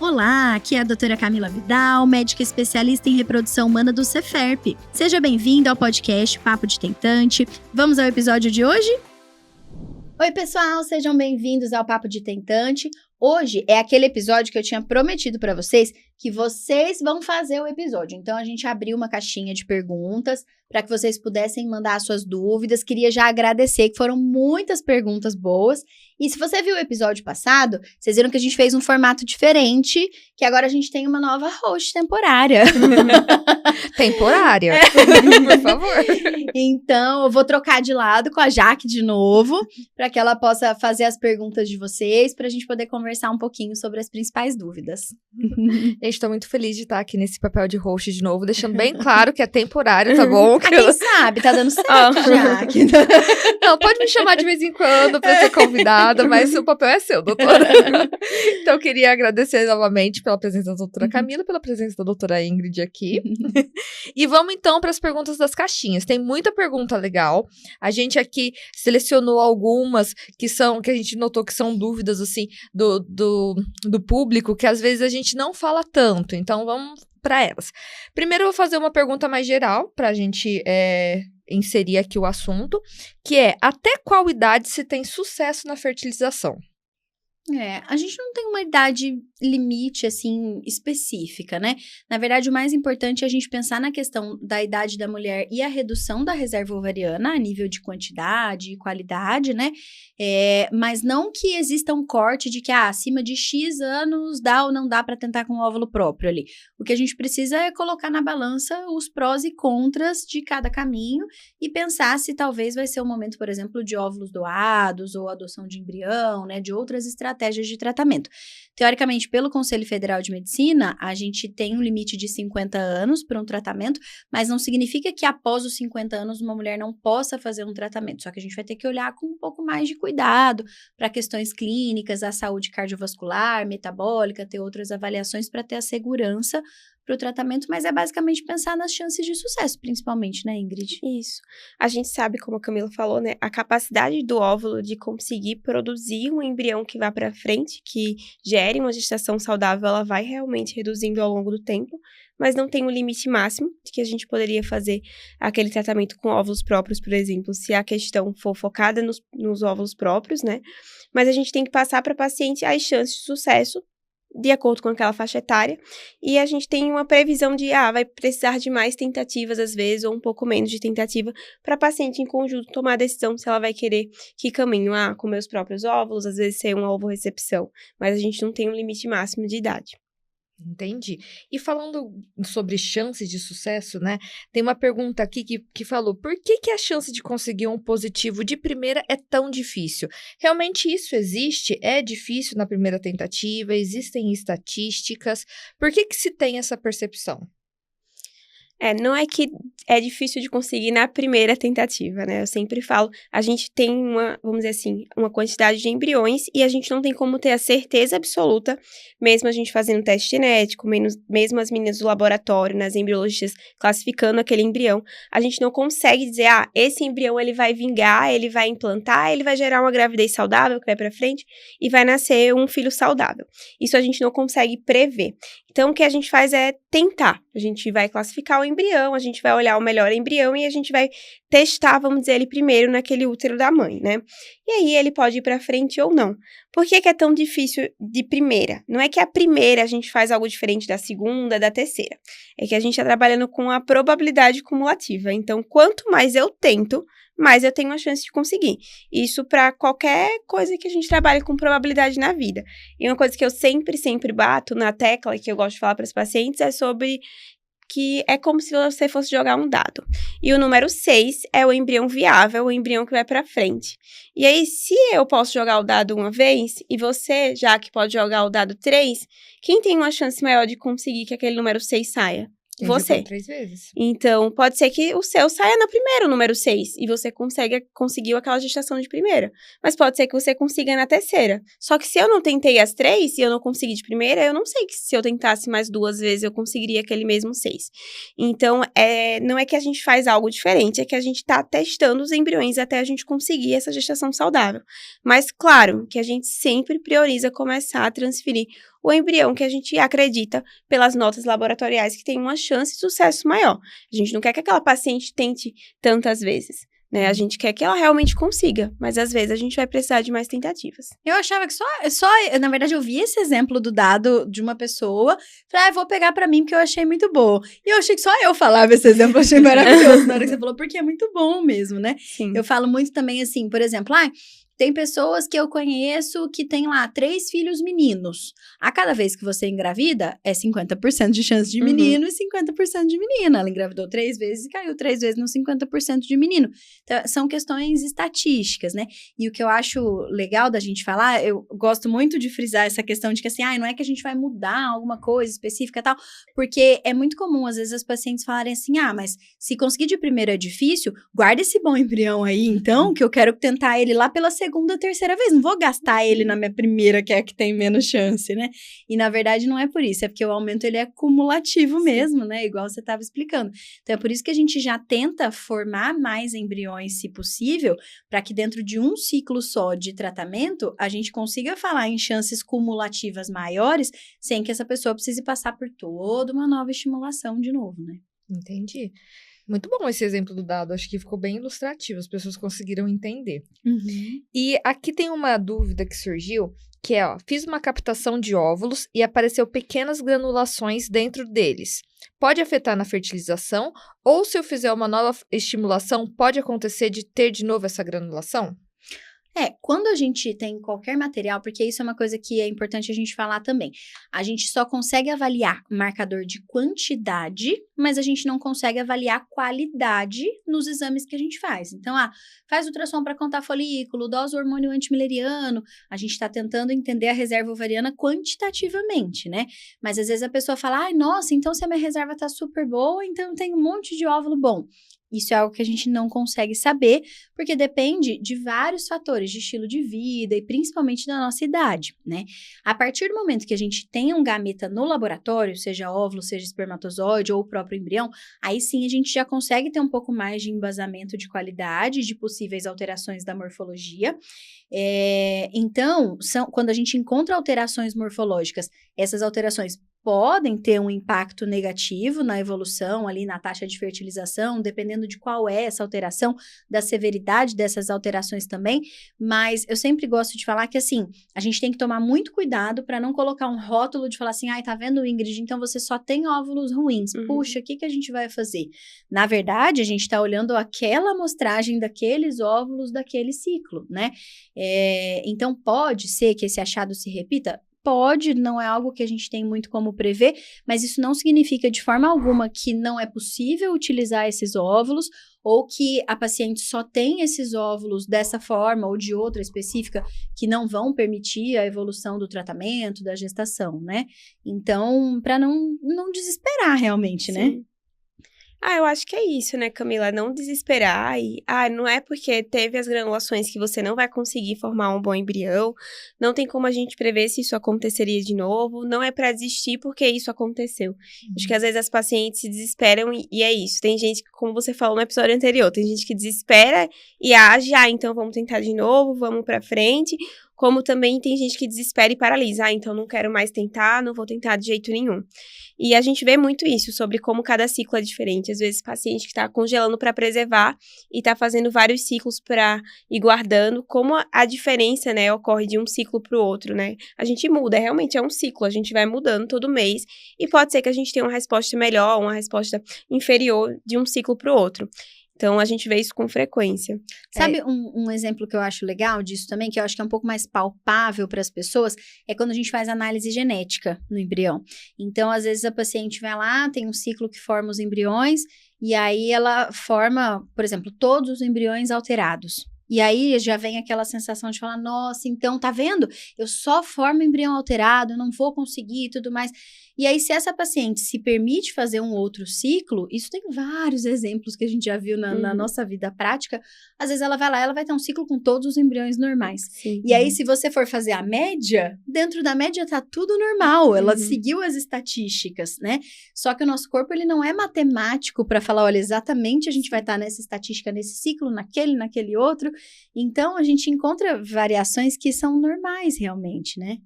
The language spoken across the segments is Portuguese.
Olá, aqui é a doutora Camila Vidal, médica especialista em reprodução humana do Ceferp. Seja bem-vindo ao podcast Papo de Tentante. Vamos ao episódio de hoje? Oi, pessoal, sejam bem-vindos ao Papo de Tentante. Hoje é aquele episódio que eu tinha prometido para vocês que vocês vão fazer o episódio. Então, a gente abriu uma caixinha de perguntas para que vocês pudessem mandar suas dúvidas. Queria já agradecer que foram muitas perguntas boas. E se você viu o episódio passado, vocês viram que a gente fez um formato diferente, que agora a gente tem uma nova host temporária. Temporária, por favor. Então, eu vou trocar de lado com a Jaque de novo, para que ela possa fazer as perguntas de vocês, para a gente poder conversar um pouquinho sobre as principais dúvidas. Gente, tô muito feliz de estar aqui nesse papel de host de novo, deixando bem claro que é temporário, tá bom? Quem sabe, tá dando certo, Jaque. Não, pode me chamar de vez em quando para ser convidada, mas o papel é seu, doutora. Então, eu queria agradecer novamente pela presença da doutora Camila, pela presença da doutora Ingrid aqui. E vamos, então, para as perguntas das caixinhas. Tem muita pergunta legal. A gente aqui selecionou algumas que a gente notou que são dúvidas, assim, do público, que às vezes a gente não fala tanto. Então, vamos para elas. Primeiro, eu vou fazer uma pergunta mais geral, para a gente inserir aqui o assunto, que é: até qual idade se tem sucesso na fertilização? A gente não tem uma idade limite, assim, específica, né? Na verdade, o mais importante é a gente pensar na questão da idade da mulher e a redução da reserva ovariana a nível de quantidade e qualidade, né? Mas não que exista um corte de que, acima de X anos dá ou não dá para tentar com o óvulo próprio ali. O que a gente precisa é colocar na balança os prós e contras de cada caminho e pensar se talvez vai ser o momento, por exemplo, de óvulos doados ou adoção de embrião, né? De outras estratégias de tratamento. Teoricamente, pelo Conselho Federal de Medicina, a gente tem um limite de 50 anos para um tratamento, mas não significa que após os 50 anos uma mulher não possa fazer um tratamento, só que a gente vai ter que olhar com um pouco mais de cuidado para questões clínicas, a saúde cardiovascular, metabólica, ter outras avaliações para ter a segurança para o tratamento, mas é basicamente pensar nas chances de sucesso, principalmente, né, Ingrid? Isso. A gente sabe, como a Camila falou, né, a capacidade do óvulo de conseguir produzir um embrião que vá para frente, que gere uma gestação saudável, ela vai realmente reduzindo ao longo do tempo, mas não tem um limite máximo de que a gente poderia fazer aquele tratamento com óvulos próprios, por exemplo, se a questão for focada nos óvulos próprios, né? Mas a gente tem que passar para a paciente as chances de sucesso de acordo com aquela faixa etária, e a gente tem uma previsão de, vai precisar de mais tentativas às vezes, ou um pouco menos de tentativa, para a paciente em conjunto tomar a decisão se ela vai querer que caminho, com meus próprios óvulos, às vezes ser uma ovorecepção, mas a gente não tem um limite máximo de idade. Entendi. E falando sobre chances de sucesso, né? Tem uma pergunta aqui que falou: por que a chance de conseguir um positivo de primeira é tão difícil? Realmente isso existe? É difícil na primeira tentativa? Existem estatísticas? Por que se tem essa percepção? Não é que é difícil de conseguir na primeira tentativa, né? Eu sempre falo, a gente tem vamos dizer assim, uma quantidade de embriões e a gente não tem como ter a certeza absoluta, mesmo a gente fazendo teste genético, mesmo as meninas do laboratório, nas embriologistas, classificando aquele embrião, a gente não consegue dizer, esse embrião ele vai vingar, ele vai implantar, ele vai gerar uma gravidez saudável que vai pra frente e vai nascer um filho saudável. Isso a gente não consegue prever. Então, o que a gente faz é tentar. A gente vai classificar o embrião, a gente vai olhar o melhor embrião e a gente vai testar, vamos dizer, ele primeiro naquele útero da mãe, né? E aí, ele pode ir pra frente ou não. Por que é tão difícil de primeira? Não é que a primeira a gente faz algo diferente da segunda, da terceira. É que a gente está trabalhando com a probabilidade cumulativa. Então, quanto mais eu tento, mais eu tenho uma chance de conseguir. Isso para qualquer coisa que a gente trabalhe com probabilidade na vida. E uma coisa que eu sempre bato na tecla, que eu gosto de falar para os pacientes, é sobre que é como se você fosse jogar um dado. E o número 6 é o embrião viável, o embrião que vai para frente. E aí, se eu posso jogar o dado uma vez, e você, já que pode jogar o dado 3, quem tem uma chance maior de conseguir que aquele número 6 saia? Você. 3 vezes. Então, pode ser que o seu saia na primeira, o número 6, e você conseguiu aquela gestação de primeira. Mas pode ser que você consiga na terceira. Só que se eu não tentei as 3 e eu não consegui de primeira, eu não sei que se eu tentasse mais 2 vezes, eu conseguiria aquele mesmo 6. Então, não é que a gente faz algo diferente, é que a gente está testando os embriões até a gente conseguir essa gestação saudável. Mas, claro, que a gente sempre prioriza começar a transferir o embrião que a gente acredita pelas notas laboratoriais que tem uma chance de sucesso maior. A gente não quer que aquela paciente tente tantas vezes, né? A gente quer que ela realmente consiga, mas às vezes a gente vai precisar de mais tentativas. Eu achava que na verdade, eu vi esse exemplo do dado de uma pessoa, falei, vou pegar pra mim porque eu achei muito bom. E eu achei que só eu falava esse exemplo, eu achei maravilhoso na hora que você falou, porque é muito bom mesmo, né? Sim. Eu falo muito também assim, por exemplo, tem pessoas que eu conheço que tem lá 3 filhos meninos. A cada vez que você engravida, é 50% de chance de menino e 50% de menina. Ela engravidou 3 vezes e caiu 3 vezes no 50% de menino. Então, são questões estatísticas, né? E o que eu acho legal da gente falar, eu gosto muito de frisar essa questão de que assim, não é que a gente vai mudar alguma coisa específica e tal, porque é muito comum, às vezes, as pacientes falarem assim, mas se conseguir de primeiro é difícil, guarda esse bom embrião aí, então, que eu quero tentar ele lá pela segunda, terceira vez. Não vou gastar ele na minha primeira, que é a que tem menos chance, né? E, na verdade, não é por isso. É porque o aumento, ele é cumulativo mesmo, né? Igual você estava explicando. Então, é por isso que a gente já tenta formar mais embriões, se possível, para que dentro de um ciclo só de tratamento, a gente consiga falar em chances cumulativas maiores, sem que essa pessoa precise passar por toda uma nova estimulação de novo, né? Entendi. Muito bom esse exemplo do dado, acho que ficou bem ilustrativo, as pessoas conseguiram entender. E aqui tem uma dúvida que surgiu, que é, fiz uma captação de óvulos e apareceu pequenas granulações dentro deles. Pode afetar na fertilização? Ou se eu fizer uma nova estimulação, pode acontecer de ter de novo essa granulação? Quando a gente tem qualquer material, porque isso é uma coisa que é importante a gente falar também, a gente só consegue avaliar marcador de quantidade, mas a gente não consegue avaliar qualidade nos exames que a gente faz. Então, faz ultrassom para contar folículo, dose hormônio antimileriano, a gente está tentando entender a reserva ovariana quantitativamente, né? Mas às vezes a pessoa fala, nossa, então se a minha reserva está super boa, então eu tenho um monte de óvulo bom. Isso é algo que a gente não consegue saber, porque depende de vários fatores, de estilo de vida e principalmente da nossa idade, né? A partir do momento que a gente tem um gameta no laboratório, seja óvulo, seja espermatozoide ou o próprio embrião, aí sim a gente já consegue ter um pouco mais de embasamento de qualidade, de possíveis alterações da morfologia. Então, quando a gente encontra alterações morfológicas, essas alterações podem ter um impacto negativo na evolução, ali na taxa de fertilização, dependendo de qual é essa alteração, da severidade dessas alterações também, mas eu sempre gosto de falar que, assim, a gente tem que tomar muito cuidado para não colocar um rótulo de falar assim, tá vendo, Ingrid, então você só tem óvulos ruins, puxa, o que a gente vai fazer? Na verdade, a gente está olhando aquela amostragem daqueles óvulos daquele ciclo, né? Então, pode ser que esse achado se repita? Pode, não é algo que a gente tem muito como prever, mas isso não significa de forma alguma que não é possível utilizar esses óvulos ou que a paciente só tem esses óvulos dessa forma ou de outra específica que não vão permitir a evolução do tratamento, da gestação, né? Então, para não desesperar realmente, né? Eu acho que é isso, né, Camila? Não desesperar e... não é porque teve as granulações que você não vai conseguir formar um bom embrião. Não tem como a gente prever se isso aconteceria de novo. Não é pra desistir porque isso aconteceu. Acho que às vezes as pacientes se desesperam e é isso. Tem gente que, como você falou no episódio anterior, tem gente que desespera e age, então vamos tentar de novo, vamos pra frente. Como também tem gente que desespera e paralisa. Então não quero mais tentar, não vou tentar de jeito nenhum. E a gente vê muito isso, sobre como cada ciclo é diferente. Às vezes, paciente que está congelando para preservar e está fazendo vários ciclos para ir guardando, como a diferença, né, ocorre de um ciclo para o outro, né? A gente muda, realmente é um ciclo, a gente vai mudando todo mês e pode ser que a gente tenha uma resposta melhor, uma resposta inferior de um ciclo para o outro. Então, a gente vê isso com frequência. Sabe um exemplo que eu acho legal disso também, que eu acho que é um pouco mais palpável para as pessoas, é quando a gente faz análise genética no embrião. Então, às vezes, a paciente vai lá, tem um ciclo que forma os embriões, e aí ela forma, por exemplo, todos os embriões alterados. E aí já vem aquela sensação de falar, nossa, então, tá vendo? Eu só formo embrião alterado, eu não vou conseguir e tudo mais. E aí, se essa paciente se permite fazer um outro ciclo, isso tem vários exemplos que a gente já viu na nossa vida prática, às vezes ela vai lá, ela vai ter um ciclo com todos os embriões normais. Sim. E aí, se você for fazer a média, dentro da média tá tudo normal, ela seguiu as estatísticas, né? Só que o nosso corpo, ele não é matemático para falar, olha, exatamente a gente vai estar nessa estatística, nesse ciclo, naquele outro. Então, a gente encontra variações que são normais realmente, né?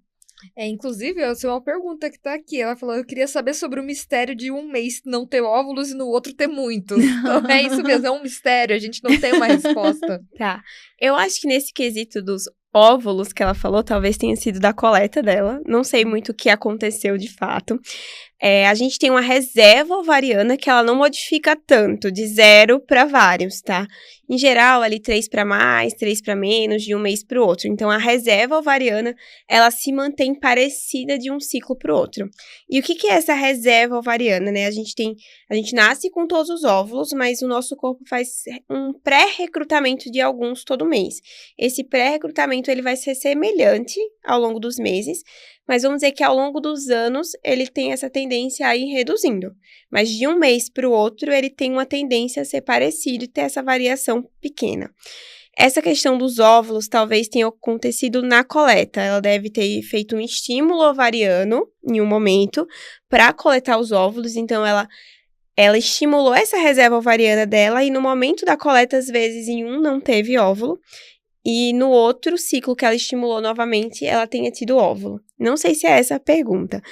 Inclusive, essa é uma pergunta que tá aqui. Ela falou, eu queria saber sobre o mistério de um mês não ter óvulos e no outro ter muitos. Então, é isso mesmo, é um mistério, a gente não tem uma resposta. Tá. Eu acho que nesse quesito dos óvulos que ela falou, talvez tenha sido da coleta dela. Não sei muito o que aconteceu de fato. A gente tem uma reserva ovariana que ela não modifica tanto, de 0 para vários, tá? Em geral, ali 3 para mais, 3 para menos, de um mês para o outro. Então, a reserva ovariana, ela se mantém parecida de um ciclo para o outro. E o que é essa reserva ovariana, né? A gente nasce com todos os óvulos, mas o nosso corpo faz um pré-recrutamento de alguns todo mês. Esse pré-recrutamento, ele vai ser semelhante ao longo dos meses, mas vamos dizer que ao longo dos anos, ele tem essa tendência a ir reduzindo. Mas de um mês para o outro, ele tem uma tendência a ser parecido e ter essa variação pequena. Essa questão dos óvulos talvez tenha acontecido na coleta. Ela deve ter feito um estímulo ovariano em um momento para coletar os óvulos. Então, ela estimulou essa reserva ovariana dela e no momento da coleta, às vezes, em um não teve óvulo. E no outro ciclo que ela estimulou novamente, ela tenha tido óvulo. Não sei se é essa a pergunta,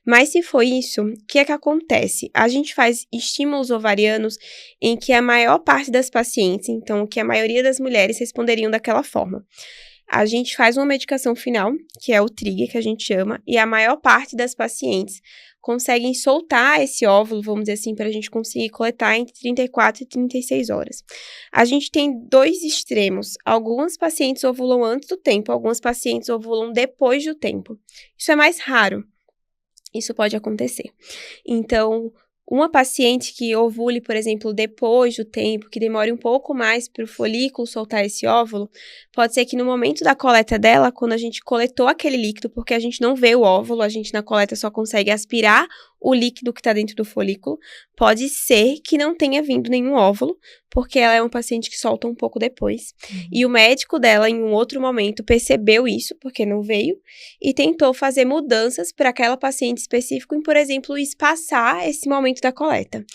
mas se foi isso, o que é que acontece? A gente faz estímulos ovarianos em que a maior parte das pacientes, então que a maioria das mulheres responderiam daquela forma. A gente faz uma medicação final, que é o trigger, que a gente chama, e a maior parte das pacientes conseguem soltar esse óvulo, vamos dizer assim, para a gente conseguir coletar entre 34 e 36 horas. A gente tem 2 extremos. Algumas pacientes ovulam antes do tempo, algumas pacientes ovulam depois do tempo. Isso é mais raro. Isso pode acontecer. Então, uma paciente que ovule, por exemplo, depois do tempo, que demore um pouco mais para o folículo soltar esse óvulo, pode ser que no momento da coleta dela, quando a gente coletou aquele líquido, porque a gente não vê o óvulo, a gente na coleta só consegue aspirar o líquido que está dentro do folículo, pode ser que não tenha vindo nenhum óvulo, porque ela é uma paciente que solta um pouco depois. E o médico dela, em um outro momento, percebeu isso, porque não veio, e tentou fazer mudanças para aquela paciente específica, em, por exemplo, espaçar esse momento da coleta.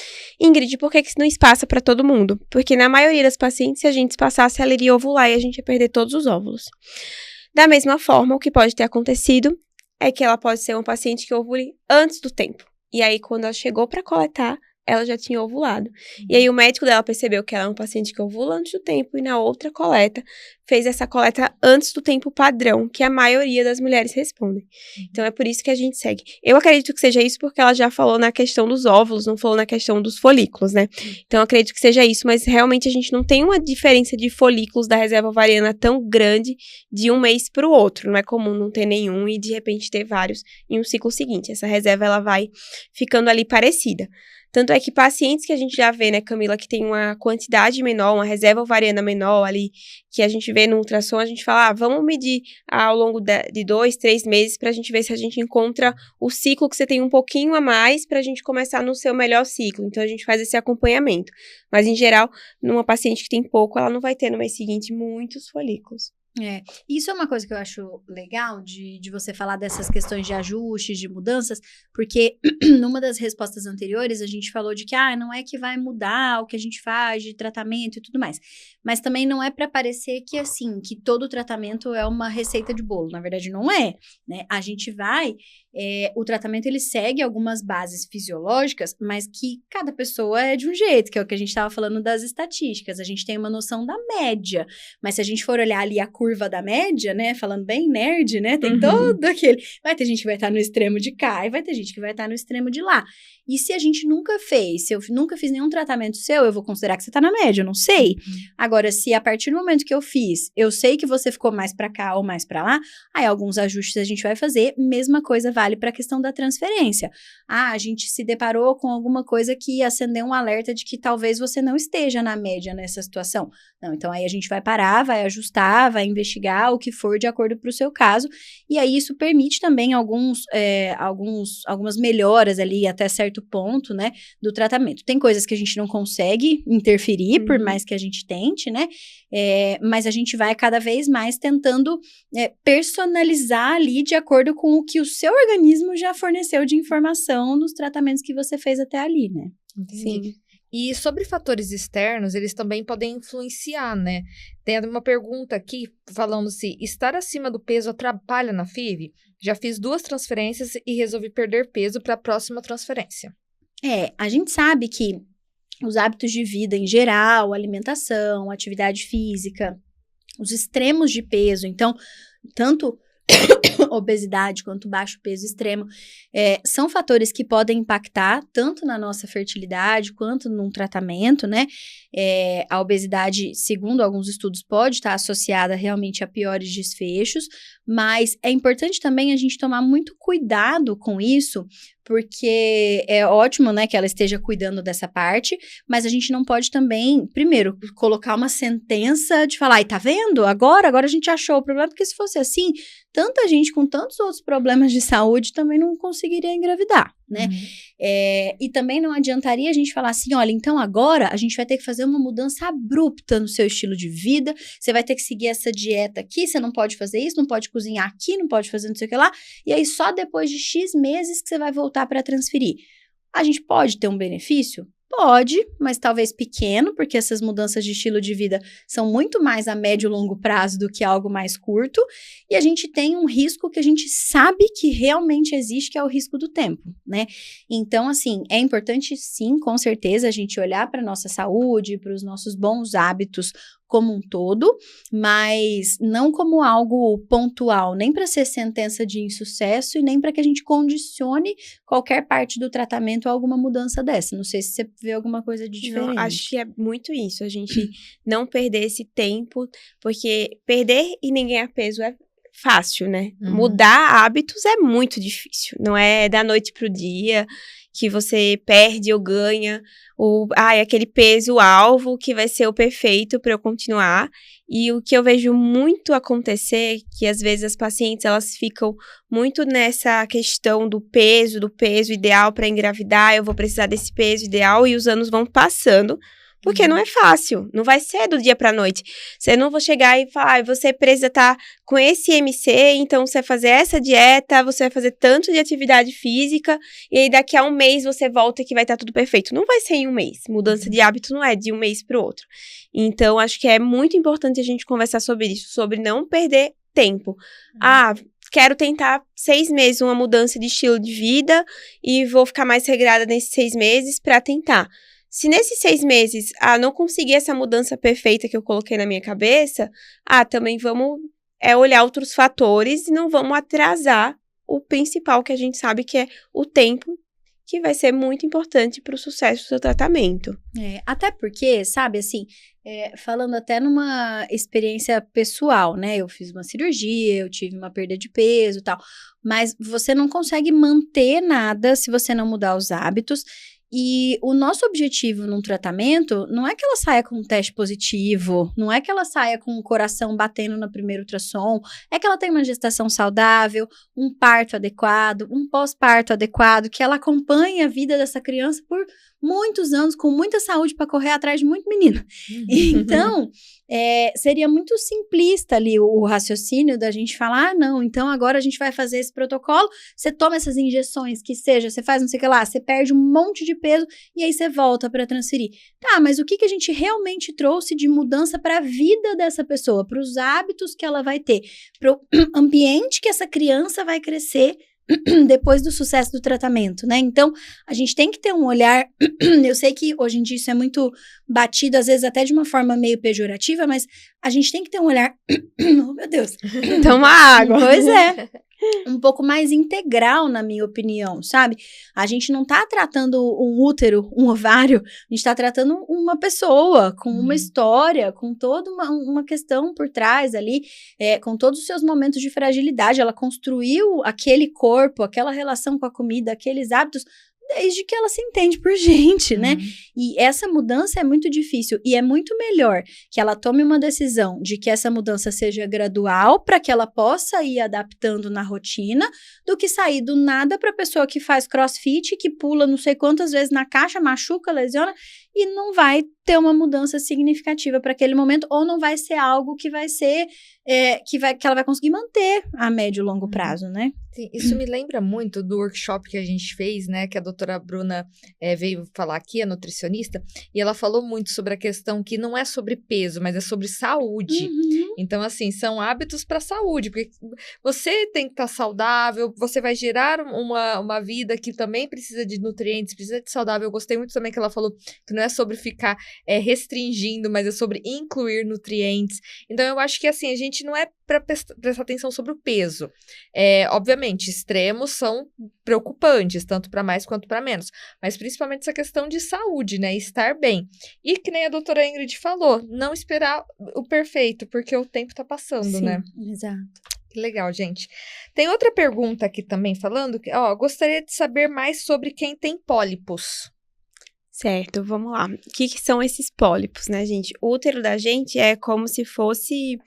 Ingrid, por que isso não espaça para todo mundo? Porque na maioria das pacientes, se a gente espaçasse, ela iria ovular e a gente ia perder todos os óvulos. Da mesma forma, o que pode ter acontecido é que ela pode ser uma paciente que ovule antes do tempo. E aí, quando ela chegou para coletar, ela já tinha ovulado. E aí, o médico dela percebeu que ela é uma paciente que ovula antes do tempo e na outra coleta, fez essa coleta antes do tempo padrão, que a maioria das mulheres respondem. Então, é por isso que a gente segue. Eu acredito que seja isso porque ela já falou na questão dos óvulos, não falou na questão dos folículos, né? Então, eu acredito que seja isso, mas realmente a gente não tem uma diferença de folículos da reserva ovariana tão grande de um mês para o outro. Não é comum não ter nenhum e, de repente, ter vários em um ciclo seguinte. Essa reserva, ela vai ficando ali parecida. Tanto é que pacientes que a gente já vê, né, Camila, que tem uma quantidade menor, uma reserva ovariana menor ali, que a gente vê no ultrassom, a gente fala, vamos medir ao longo de 2, 3 meses pra gente ver se a gente encontra o ciclo que você tem um pouquinho a mais pra gente começar no seu melhor ciclo. Então, a gente faz esse acompanhamento. Mas, em geral, numa paciente que tem pouco, ela não vai ter no mês seguinte muitos folículos. Isso é uma coisa que eu acho legal de você falar dessas questões de ajustes, de mudanças, porque numa das respostas anteriores a gente falou de que não é que vai mudar o que a gente faz de tratamento e tudo mais, mas também não é para parecer que assim, que todo tratamento é uma receita de bolo, na verdade não é, né? A gente o tratamento ele segue algumas bases fisiológicas, mas que cada pessoa é de um jeito, que é o que a gente estava falando das estatísticas, a gente tem uma noção da média, mas se a gente for olhar ali a curva da média, né, falando bem nerd, né, tem todo aquele, vai ter gente que vai estar no extremo de cá e vai ter gente que vai estar no extremo de lá. E se a gente nunca fez, se eu nunca fiz nenhum tratamento seu, eu vou considerar que você tá na média, eu não sei. Agora, se a partir do momento que eu fiz, eu sei que você ficou mais pra cá ou mais pra lá, aí alguns ajustes a gente vai fazer, mesma coisa vale pra questão da transferência. A gente se deparou com alguma coisa que acendeu um alerta de que talvez você não esteja na média nessa situação. Não, então aí a gente vai parar, vai ajustar, vai investigar o que for de acordo pro seu caso, e aí isso permite também algumas melhoras ali até certo ponto, né, do tratamento. Tem coisas que a gente não consegue interferir, por mais que a gente tente, né, mas a gente vai cada vez mais tentando personalizar ali de acordo com o que o seu organismo já forneceu de informação nos tratamentos que você fez até ali, né. Entendi. Sim. E sobre fatores externos, eles também podem influenciar, né? Tem uma pergunta aqui falando se estar acima do peso atrapalha na FIV? Já fiz 2 transferências e resolvi perder peso para a próxima transferência. A gente sabe que os hábitos de vida em geral, alimentação, atividade física, os extremos de peso, então, tanto obesidade quanto baixo peso extremo, são fatores que podem impactar tanto na nossa fertilidade quanto num tratamento, né? A obesidade, segundo alguns estudos, pode estar associada realmente a piores desfechos, mas é importante também a gente tomar muito cuidado com isso, porque é ótimo, né, que ela esteja cuidando dessa parte, mas a gente não pode também, primeiro, colocar uma sentença de falar, tá vendo? Agora a gente achou o problema, porque se fosse assim, tanta gente com tantos outros problemas de saúde também não conseguiria engravidar, né? E também não adiantaria a gente falar assim, olha, então agora a gente vai ter que fazer uma mudança abrupta no seu estilo de vida, você vai ter que seguir essa dieta aqui, você não pode fazer isso, não pode cozinhar aqui, não pode fazer não sei o que lá, e aí só depois de X meses que você vai voltar para transferir. A gente pode ter um benefício? Pode, mas talvez pequeno, porque essas mudanças de estilo de vida são muito mais a médio e longo prazo do que algo mais curto, e a gente tem um risco que a gente sabe que realmente existe, que é o risco do tempo, né? Então, assim, é importante sim, com certeza, a gente olhar para a nossa saúde, para os nossos bons hábitos como um todo, mas não como algo pontual, nem para ser sentença de insucesso e nem para que a gente condicione qualquer parte do tratamento a alguma mudança dessa. Não sei se você vê alguma coisa de diferente. Não, acho que é muito isso, a gente não perder esse tempo, porque perder e nem ganhar peso é fácil, né? Mudar hábitos é muito difícil, não é da noite pro dia que você perde ou ganha aquele peso-alvo que vai ser o perfeito para eu continuar. E o que eu vejo muito acontecer, que às vezes as pacientes, elas ficam muito nessa questão do peso ideal para engravidar, eu vou precisar desse peso ideal, e os anos vão passando, porque não é fácil, não vai ser do dia pra noite. Você não vai chegar e falar, você precisa estar com esse IMC, então você vai fazer essa dieta, você vai fazer tanto de atividade física, e aí daqui a um mês você volta que vai estar tudo perfeito. Não vai ser em um mês. Mudança de hábito não é de um mês pro outro. Então, acho que é muito importante a gente conversar sobre isso, sobre não perder tempo. Quero tentar 6 meses uma mudança de estilo de vida e vou ficar mais regrada nesses 6 meses pra tentar. Se nesses 6 meses, não conseguir essa mudança perfeita que eu coloquei na minha cabeça, também vamos olhar outros fatores e não vamos atrasar o principal, que a gente sabe que é o tempo, que vai ser muito importante para o sucesso do seu tratamento. Até porque, sabe, assim, falando até numa experiência pessoal, né? Eu fiz uma cirurgia, eu tive uma perda de peso e tal, mas você não consegue manter nada se você não mudar os hábitos. E o nosso objetivo num tratamento não é que ela saia com um teste positivo, não é que ela saia com o coração batendo no primeiro ultrassom, é que ela tenha uma gestação saudável, um parto adequado, um pós-parto adequado, que ela acompanhe a vida dessa criança por muitos anos, com muita saúde para correr atrás de muito menino. Então, seria muito simplista ali o raciocínio da gente falar, não, então agora a gente vai fazer esse protocolo, você toma essas injeções, que seja, você faz não sei o que lá, você perde um monte de peso e aí você volta para transferir. Tá, mas o que a gente realmente trouxe de mudança para a vida dessa pessoa, para os hábitos que ela vai ter, para o ambiente que essa criança vai crescer depois do sucesso do tratamento, né? Então, a gente tem que ter um olhar, eu sei que hoje em dia isso é muito batido, às vezes até de uma forma meio pejorativa, mas a gente tem que ter um olhar, oh meu Deus, toma água. Pois é, um pouco mais integral, na minha opinião, sabe? A gente não tá tratando um útero, um ovário, a gente tá tratando uma pessoa, com uma história, com toda uma questão por trás ali, com todos os seus momentos de fragilidade. Ela construiu aquele corpo, aquela relação com a comida, aqueles hábitos, desde que ela se entende por gente, né? E essa mudança é muito difícil e é muito melhor que ela tome uma decisão de que essa mudança seja gradual para que ela possa ir adaptando na rotina, do que sair do nada para a pessoa que faz crossfit, que pula não sei quantas vezes na caixa, machuca, lesiona e não vai ter uma mudança significativa para aquele momento, ou não vai ser algo que vai ser, que ela vai conseguir manter a médio e longo prazo, né? Sim, isso me lembra muito do workshop que a gente fez, né, que a doutora Bruna veio falar aqui, a nutricionista, e ela falou muito sobre a questão que não é sobre peso, mas é sobre saúde. Então, assim, são hábitos para saúde, porque você tem que estar saudável, você vai gerar uma vida que também precisa de nutrientes, precisa de saudável. Eu gostei muito também que ela falou que não é sobre ficar restringindo, mas é sobre incluir nutrientes. Então, eu acho que, assim, a gente não é para prestar atenção sobre o peso. Obviamente, extremos são preocupantes, tanto para mais quanto para menos, mas principalmente essa questão de saúde, né, estar bem. E que nem a doutora Ingrid falou, não esperar o perfeito, porque o tempo tá passando, Sim, né? Exato. Que legal, gente. Tem outra pergunta aqui também falando, gostaria de saber mais sobre quem tem pólipos. Certo, vamos lá. O que são esses pólipos, né, gente? O útero da gente é como se fosse,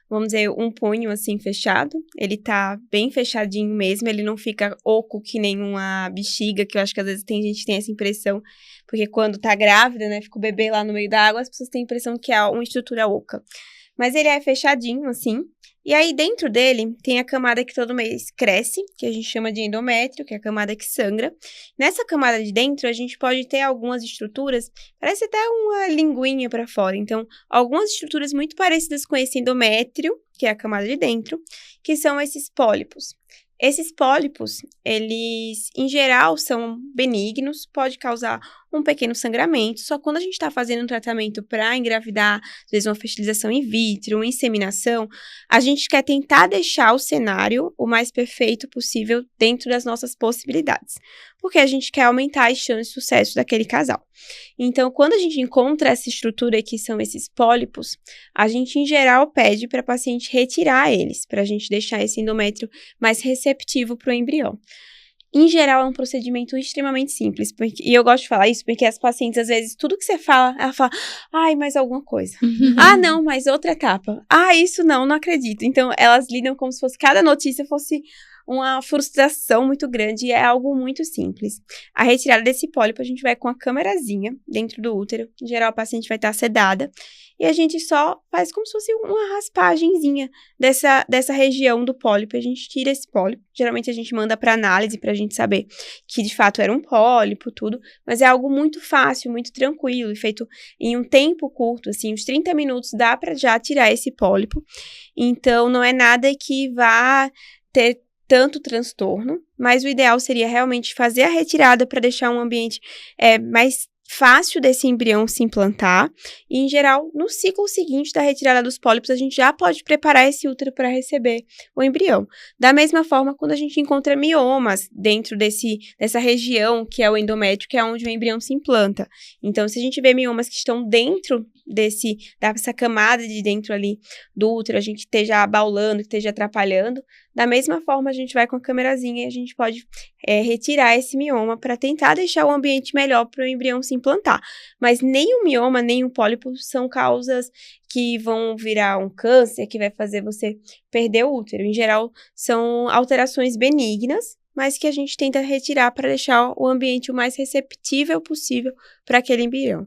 vamos dizer, um punho assim fechado. Ele tá bem fechadinho mesmo, ele não fica oco que nem uma bexiga, que eu acho que às vezes tem gente que tem essa impressão, porque quando tá grávida, né, fica o bebê lá no meio da água, as pessoas têm a impressão que é uma estrutura oca. Mas ele é fechadinho assim. E aí, dentro dele, tem a camada que todo mês cresce, que a gente chama de endométrio, que é a camada que sangra. Nessa camada de dentro, a gente pode ter algumas estruturas, parece até uma linguinha para fora. Então, algumas estruturas muito parecidas com esse endométrio, que é a camada de dentro, que são esses pólipos. Esses pólipos, eles, em geral, são benignos, pode causar um pequeno sangramento, só quando a gente está fazendo um tratamento para engravidar, às vezes uma fertilização in vitro, uma inseminação, a gente quer tentar deixar o cenário o mais perfeito possível dentro das nossas possibilidades, porque a gente quer aumentar as chances de sucesso daquele casal. Então, quando a gente encontra essa estrutura que são esses pólipos, a gente, em geral, pede para a paciente retirar eles, para a gente deixar esse endométrio mais receptivo para o embrião. Em geral, é um procedimento extremamente simples, e eu gosto de falar isso porque as pacientes, às vezes, tudo que você fala, ela fala, ai, mais alguma coisa. Não, mais outra etapa. Isso não acredito. Então, elas lidam como se fosse, cada notícia fosse uma frustração muito grande, e é algo muito simples. A retirada desse pólipo, a gente vai com a câmerazinha dentro do útero, em geral, a paciente vai estar sedada, e a gente só faz como se fosse uma raspagenzinha dessa região do pólipo, a gente tira esse pólipo, geralmente a gente manda para análise para a gente saber que de fato era um pólipo, tudo, mas é algo muito fácil, muito tranquilo, e feito em um tempo curto, assim, uns 30 minutos dá para já tirar esse pólipo, então não é nada que vá ter tanto transtorno, mas o ideal seria realmente fazer a retirada para deixar um ambiente mais fácil desse embrião se implantar, e em geral, no ciclo seguinte da retirada dos pólipos, a gente já pode preparar esse útero para receber o embrião. Da mesma forma, quando a gente encontra miomas dentro dessa região que é o endométrio, que é onde o embrião se implanta. Então, se a gente vê miomas que estão dentro dessa camada de dentro ali do útero, a gente esteja abaulando, esteja atrapalhando, da mesma forma a gente vai com a câmerazinha e a gente pode retirar esse mioma para tentar deixar o ambiente melhor para o embrião se implantar. Mas nem o mioma, nem o pólipo são causas que vão virar um câncer, que vai fazer você perder o útero. Em geral, são alterações benignas, mas que a gente tenta retirar para deixar o ambiente o mais receptível possível para aquele embrião.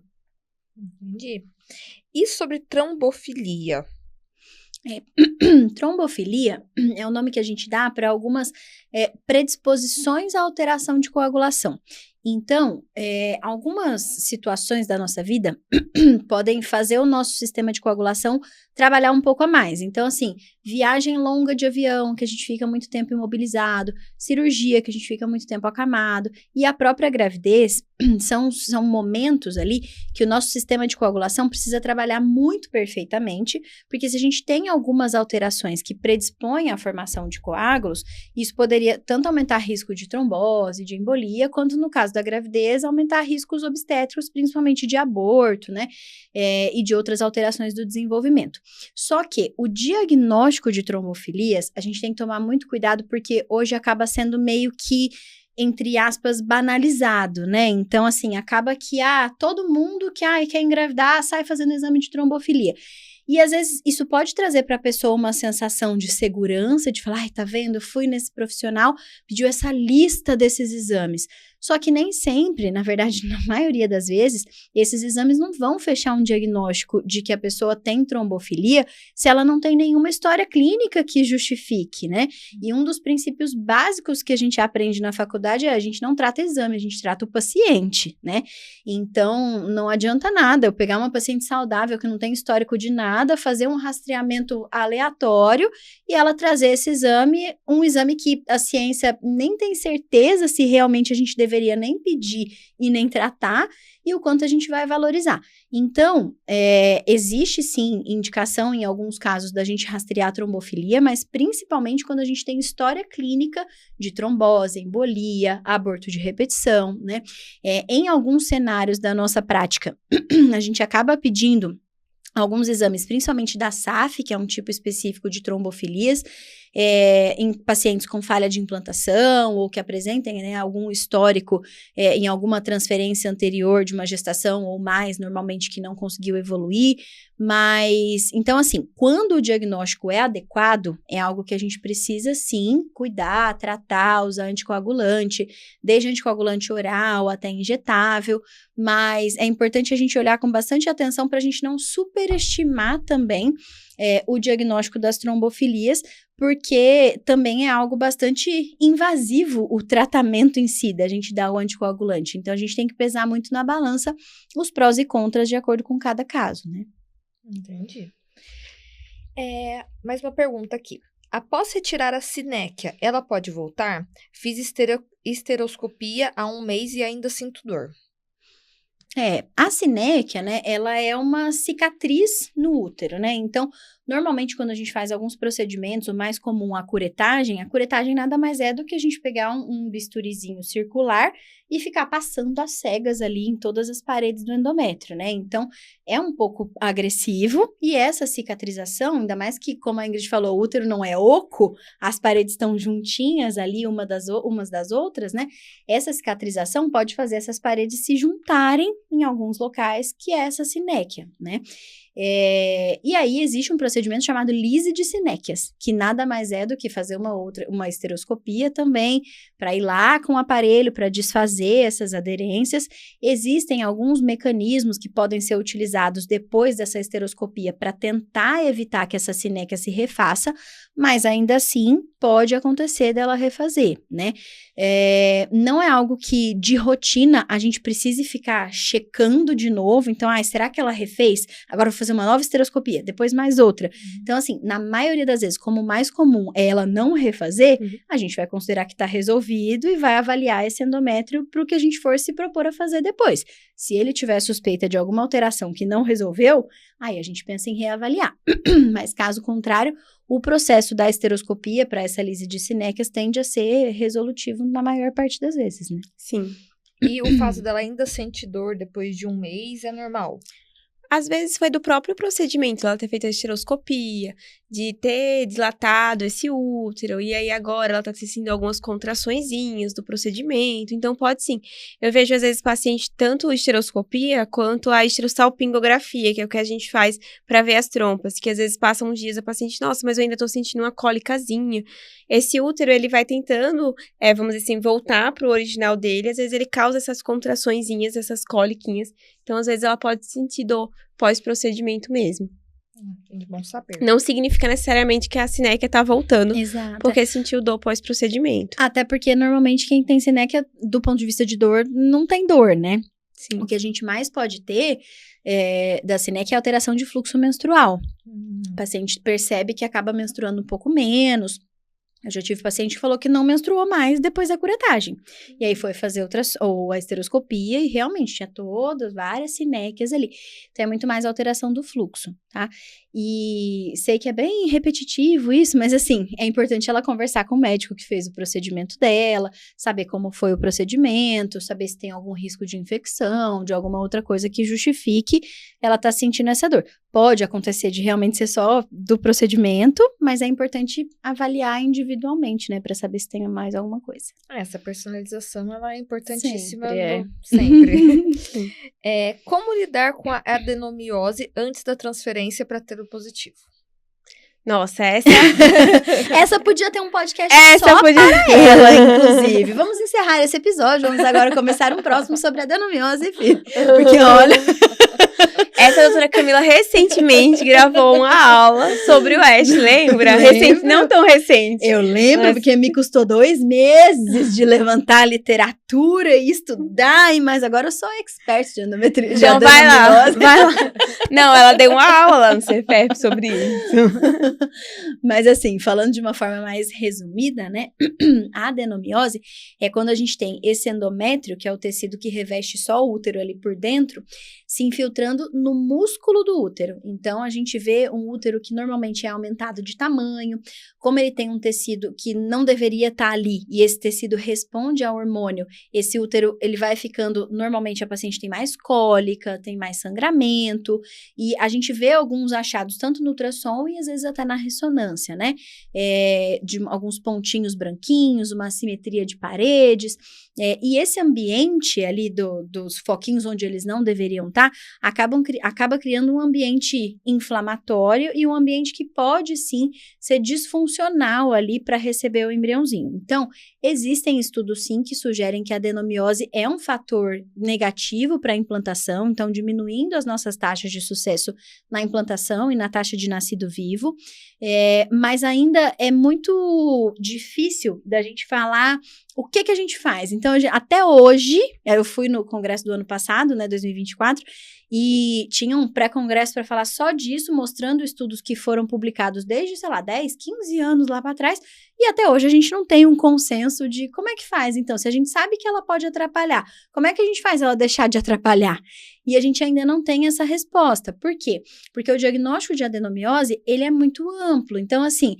Entendi. E sobre trombofilia? Trombofilia é o nome que a gente dá para algumas predisposições à alteração de coagulação. Então, algumas situações da nossa vida podem fazer o nosso sistema de coagulação trabalhar um pouco a mais. Então, assim, viagem longa de avião, que a gente fica muito tempo imobilizado, cirurgia, que a gente fica muito tempo acamado, e a própria gravidez são momentos ali que o nosso sistema de coagulação precisa trabalhar muito perfeitamente, porque se a gente tem algumas alterações que predispõem à formação de coágulos, isso poderia tanto aumentar risco de trombose, de embolia, quanto no caso da gravidez, aumentar riscos obstétricos, principalmente de aborto, né, e de outras alterações do desenvolvimento. Só que o diagnóstico de trombofilias, a gente tem que tomar muito cuidado, porque hoje acaba sendo meio que, entre aspas, banalizado, né? Então, assim, acaba que, todo mundo que quer engravidar sai fazendo exame de trombofilia. E, às vezes, isso pode trazer para a pessoa uma sensação de segurança, de falar, tá vendo, eu fui nesse profissional, pediu essa lista desses exames. Só que nem sempre, na verdade, na maioria das vezes, esses exames não vão fechar um diagnóstico de que a pessoa tem trombofilia se ela não tem nenhuma história clínica que justifique, né? E um dos princípios básicos que a gente aprende na faculdade é a gente não trata exame, a gente trata o paciente, né? Então, não adianta nada eu pegar uma paciente saudável que não tem histórico de nada, fazer um rastreamento aleatório e ela trazer esse exame, um exame que a ciência nem tem certeza se realmente a gente deveria nem pedir e nem tratar, e o quanto a gente vai valorizar. Então, existe sim indicação em alguns casos da gente rastrear a trombofilia, mas principalmente quando a gente tem história clínica de trombose, embolia, aborto de repetição, né? Em alguns cenários da nossa prática, a gente acaba pedindo alguns exames, principalmente da SAF, que é um tipo específico de trombofilias, em pacientes com falha de implantação ou que apresentem, né, algum histórico em alguma transferência anterior de uma gestação ou mais, normalmente que não conseguiu evoluir. Mas, então assim, quando o diagnóstico é adequado, é algo que a gente precisa sim cuidar, tratar, usar anticoagulante, desde anticoagulante oral até injetável, mas é importante a gente olhar com bastante atenção para a gente não superestimar também o diagnóstico das trombofilias, porque também é algo bastante invasivo o tratamento em si, da gente dar o anticoagulante. Então, a gente tem que pesar muito na balança os prós e contras de acordo com cada caso, né? Entendi. Mais uma pergunta aqui. Após retirar a sinéquia, ela pode voltar? Fiz esteroscopia há 1 mês e ainda sinto dor. A sinéquia, né, ela é uma cicatriz no útero, né? Então, normalmente quando a gente faz alguns procedimentos, o mais comum a curetagem nada mais é do que a gente pegar um bisturizinho circular e ficar passando as cegas ali em todas as paredes do endométrio, né? Então, é um pouco agressivo e essa cicatrização, ainda mais que, como a Ingrid falou, o útero não é oco, as paredes estão juntinhas ali umas das outras, né? Essa cicatrização pode fazer essas paredes se juntarem em alguns locais, que é essa sinéquia, né? E aí existe um procedimento chamado lise de sinéquias, que nada mais é do que fazer uma esteroscopia também, para ir lá com o aparelho para desfazer essas aderências. Existem alguns mecanismos que podem ser utilizados depois dessa esteroscopia para tentar evitar que essa sinéquia se refaça, mas ainda assim pode acontecer dela refazer, né? Não é algo que de rotina a gente precise ficar checando de novo, então, será que ela refez? Agora eu vou fazer uma nova esteroscopia, depois mais outra. Então, assim, na maioria das vezes, como o mais comum é ela não refazer, a gente vai considerar que está resolvido e vai avaliar esse endométrio para o que a gente for se propor a fazer depois. Se ele tiver suspeita de alguma alteração que não resolveu, aí a gente pensa em reavaliar. Mas caso contrário, o processo da esteroscopia para essa lise de sinéquias tende a ser resolutivo na maior parte das vezes, né? Sim. E o fato dela ainda sentir dor depois de 1 mês é normal? Às vezes foi do próprio procedimento, ela ter feito a esteroscopia, de ter dilatado esse útero, e aí agora ela tá sentindo algumas contraçõezinhas do procedimento, então pode sim. Eu vejo às vezes paciente tanto a esteroscopia quanto a esterossalpingografia, que é o que a gente faz para ver as trompas, que às vezes passam uns dias a paciente, nossa, mas eu ainda tô sentindo uma cólicazinha. Esse útero, ele vai tentando, vamos dizer assim, voltar pro original dele, às vezes ele causa essas contraçõezinhas, essas cóliquinhas, então às vezes ela pode sentir dor pós-procedimento mesmo. É bom saber. Não significa necessariamente que a sinéquia tá voltando. Exato. Porque sentiu dor pós-procedimento. Até porque, normalmente, quem tem sinéquia, do ponto de vista de dor, não tem dor, né? Sim. O que a gente mais pode ter da sinéquia é alteração de fluxo menstrual. O paciente percebe que acaba menstruando um pouco menos. Eu já tive paciente que falou que não menstruou mais depois da curetagem. E aí foi fazer a esteroscopia e realmente tinha várias sinéquias ali. Então é muito mais alteração do fluxo, tá? E sei que é bem repetitivo isso, mas assim, é importante ela conversar com o médico que fez o procedimento dela, saber como foi o procedimento, saber se tem algum risco de infecção, de alguma outra coisa que justifique ela tá sentindo essa dor. Pode acontecer de realmente ser só do procedimento, mas é importante avaliar individualmente, né, para saber se tem mais alguma coisa. Essa personalização, ela é importantíssima. Sempre. Como lidar com a adenomiose antes da transferência para ter o positivo? Nossa, essa... Essa podia ter um podcast Essa só podia- para ela, inclusive. Vamos encerrar esse episódio, vamos agora começar um próximo sobre adenomiose, filho. Porque, olha... Essa doutora Camila recentemente gravou uma aula sobre o Ash, lembra? Lembro. Recente, não tão recente. Eu lembro, Mas- porque me custou 2 meses de levantar a literatura e estudar, mas agora eu sou expert de endometriose. Então vai lá, vai lá. Não, ela deu uma aula lá no CFF sobre isso. Mas assim, falando de uma forma mais resumida, né? A adenomiose é quando a gente tem esse endométrio, que é o tecido que reveste só o útero ali por dentro, se infiltrando no músculo do útero. Então, a gente vê um útero que normalmente é aumentado de tamanho, como ele tem um tecido que não deveria estar ali, e esse tecido responde ao hormônio, esse útero, ele vai ficando, normalmente a paciente tem mais cólica, tem mais sangramento, e a gente vê alguns achados, tanto no ultrassom e às vezes até na ressonância, né? De alguns pontinhos branquinhos, uma assimetria de paredes, e esse ambiente ali dos foquinhos onde eles não deveriam estar, acaba criando um ambiente inflamatório e um ambiente que pode sim ser disfuncional ali para receber o embriãozinho. Então, existem estudos sim que sugerem que a adenomiose é um fator negativo para a implantação, então diminuindo as nossas taxas de sucesso na implantação e na taxa de nascido vivo, mas ainda é muito difícil da gente falar o que a gente faz. Então, até hoje, eu fui no congresso do ano passado, né, 2024, e tinha um pré-congresso para falar só disso, mostrando estudos que foram publicados desde, sei lá, 10, 15 anos lá para trás, e até hoje a gente não tem um consenso de como é que faz. Então, se a gente sabe que ela pode atrapalhar, como é que a gente faz ela deixar de atrapalhar? E a gente ainda não tem essa resposta. Por quê? Porque o diagnóstico de adenomiose, ele é muito amplo. Então, assim,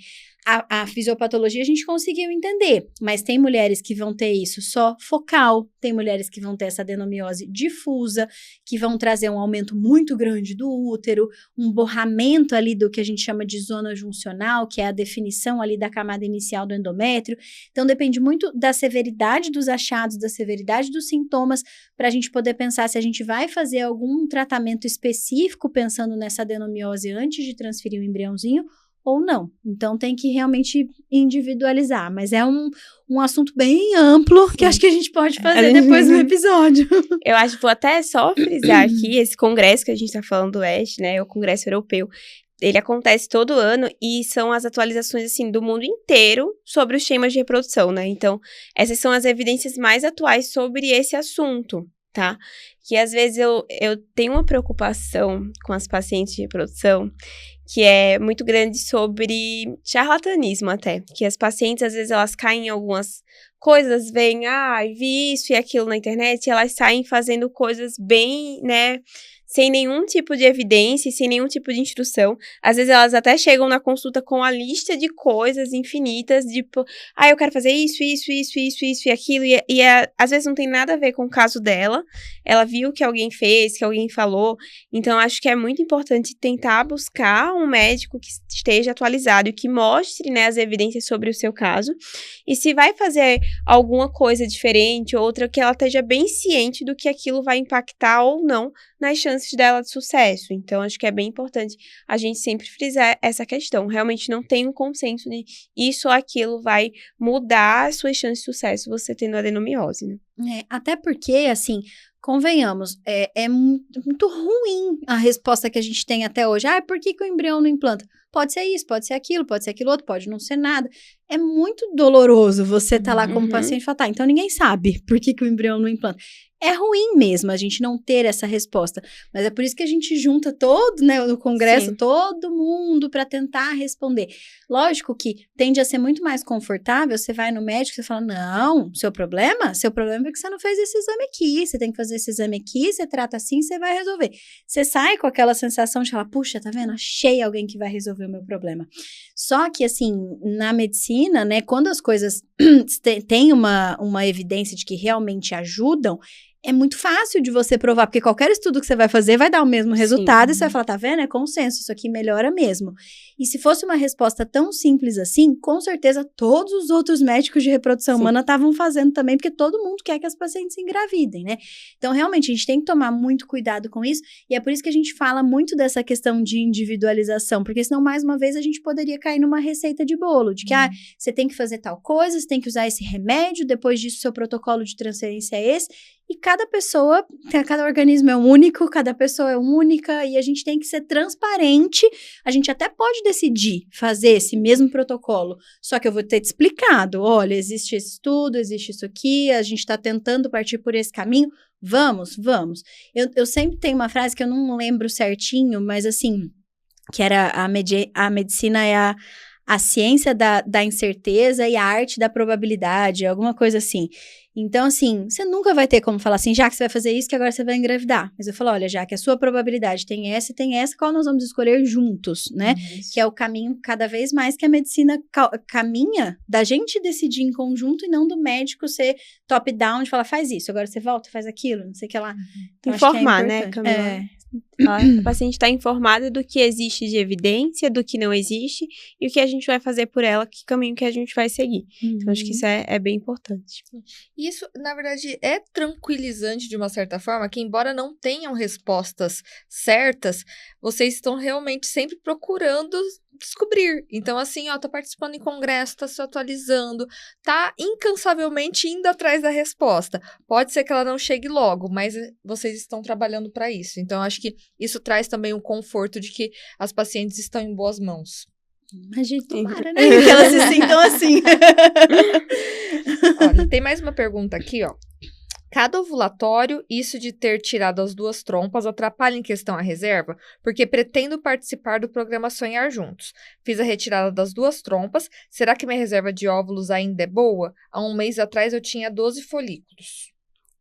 a fisiopatologia a gente conseguiu entender, mas tem mulheres que vão ter isso só focal, tem mulheres que vão ter essa adenomiose difusa, que vão trazer um aumento muito grande do útero, um borramento ali do que a gente chama de zona juncional, que é a definição ali da camada inicial do endométrio. Então, depende muito da severidade dos achados, da severidade dos sintomas, para a gente poder pensar se a gente vai fazer algum tratamento específico pensando nessa adenomiose antes de transferir o embriãozinho, ou não. Então, tem que realmente individualizar. Mas é um assunto bem amplo que acho que a gente pode fazer depois no episódio. Eu acho que vou até só frisar aqui, esse congresso que a gente tá falando do Ash, né, o Congresso Europeu, ele acontece todo ano e são as atualizações, assim, do mundo inteiro sobre os temas de reprodução, né? Então, essas são as evidências mais atuais sobre esse assunto, tá? Que às vezes eu tenho uma preocupação com as pacientes de reprodução que é muito grande sobre charlatanismo até, que as pacientes às vezes elas caem em algumas coisas, veem, vi isso e aquilo na internet, e elas saem fazendo coisas bem, né, sem nenhum tipo de evidência, sem nenhum tipo de instrução. Às vezes elas até chegam na consulta com a lista de coisas infinitas, tipo, eu quero fazer isso e aquilo, e às vezes não tem nada a ver com o caso dela, ela viu que alguém fez, que alguém falou, então acho que é muito importante tentar buscar um médico que esteja atualizado e que mostre, né, as evidências sobre o seu caso, e se vai fazer alguma coisa diferente, outra, que ela esteja bem ciente do que aquilo vai impactar ou não nas chances dela de sucesso. Então, acho que é bem importante a gente sempre frisar essa questão. Realmente não tem um consenso de isso ou aquilo vai mudar as suas chances de sucesso você tendo adenomiose, né? Até porque, assim, convenhamos, é muito ruim a resposta que a gente tem até hoje. Por que o embrião não implanta? Pode ser isso, pode ser aquilo outro, pode não ser nada. É muito doloroso você estar lá como paciente e falar, então ninguém sabe por que o embrião não implanta. É ruim mesmo a gente não ter essa resposta, mas é por isso que a gente junta todo, né, no congresso, Sim. todo mundo para tentar responder. Lógico que tende a ser muito mais confortável, você vai no médico e você fala, não, seu problema é que você não fez esse exame aqui, você tem que fazer esse exame aqui, você trata assim, você vai resolver. Você sai com aquela sensação de falar, puxa, tá vendo, achei alguém que vai resolver o meu problema. Só que, assim, na medicina, né, quando as coisas têm uma evidência de que realmente ajudam, é muito fácil de você provar, porque qualquer estudo que você vai fazer vai dar o mesmo resultado, e você vai falar, tá vendo? É consenso, isso aqui melhora mesmo. E se fosse uma resposta tão simples assim, com certeza todos os outros médicos de reprodução humana estavam fazendo também, porque todo mundo quer que as pacientes engravidem, né? Então, realmente, a gente tem que tomar muito cuidado com isso, e é por isso que a gente fala muito dessa questão de individualização, porque senão, mais uma vez, a gente poderia cair numa receita de bolo, de que, você tem que fazer tal coisa, você tem que usar esse remédio, depois disso, seu protocolo de transferência é esse, e cada pessoa, cada organismo é único, cada pessoa é única, e a gente tem que ser transparente. A gente até pode decidir fazer esse mesmo protocolo, só que eu vou ter te explicado, olha, existe esse estudo, existe isso aqui, a gente está tentando partir por esse caminho, vamos. Eu sempre tenho uma frase que eu não lembro certinho, mas assim, que era a medicina é a ciência da incerteza e a arte da probabilidade, alguma coisa assim. Então, assim, você nunca vai ter como falar assim, já que você vai fazer isso, que agora você vai engravidar. Mas eu falo, olha, já que a sua probabilidade tem essa e tem essa, qual nós vamos escolher juntos, né? Que é o caminho cada vez mais que a medicina caminha da gente decidir em conjunto e não do médico ser top-down de falar, faz isso, agora você volta, faz aquilo, não sei o que lá. Então, informar, né, Camila? A paciente está informada do que existe de evidência, do que não existe e o que a gente vai fazer por ela, que caminho que a gente vai seguir. Então, acho que isso é bem importante. Isso, na verdade, é tranquilizante de uma certa forma, que embora não tenham respostas certas, vocês estão realmente sempre procurando descobrir. Então, assim, tá participando em congresso, tá se atualizando, tá incansavelmente indo atrás da resposta. Pode ser que ela não chegue logo, mas vocês estão trabalhando para isso. Então, acho que isso traz também um conforto de que as pacientes estão em boas mãos. A gente tomara, né? Que elas se sintam assim. Olha, tem mais uma pergunta aqui, ó. Cada ovulatório, isso de ter tirado as 2 trompas, atrapalha em questão a reserva? Porque pretendo participar do programa Sonhar Juntos. Fiz a retirada das 2 trompas. Será que minha reserva de óvulos ainda é boa? Há um mês atrás eu tinha 12 folículos.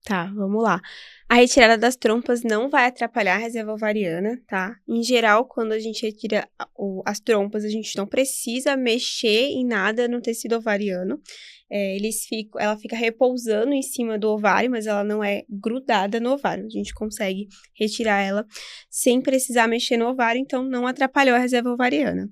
Tá, vamos lá. A retirada das trompas não vai atrapalhar a reserva ovariana, tá? Em geral, quando a gente retira as trompas, a gente não precisa mexer em nada no tecido ovariano. Ela fica repousando em cima do ovário, mas ela não é grudada no ovário. A gente consegue retirar ela sem precisar mexer no ovário, então não atrapalhou a reserva ovariana.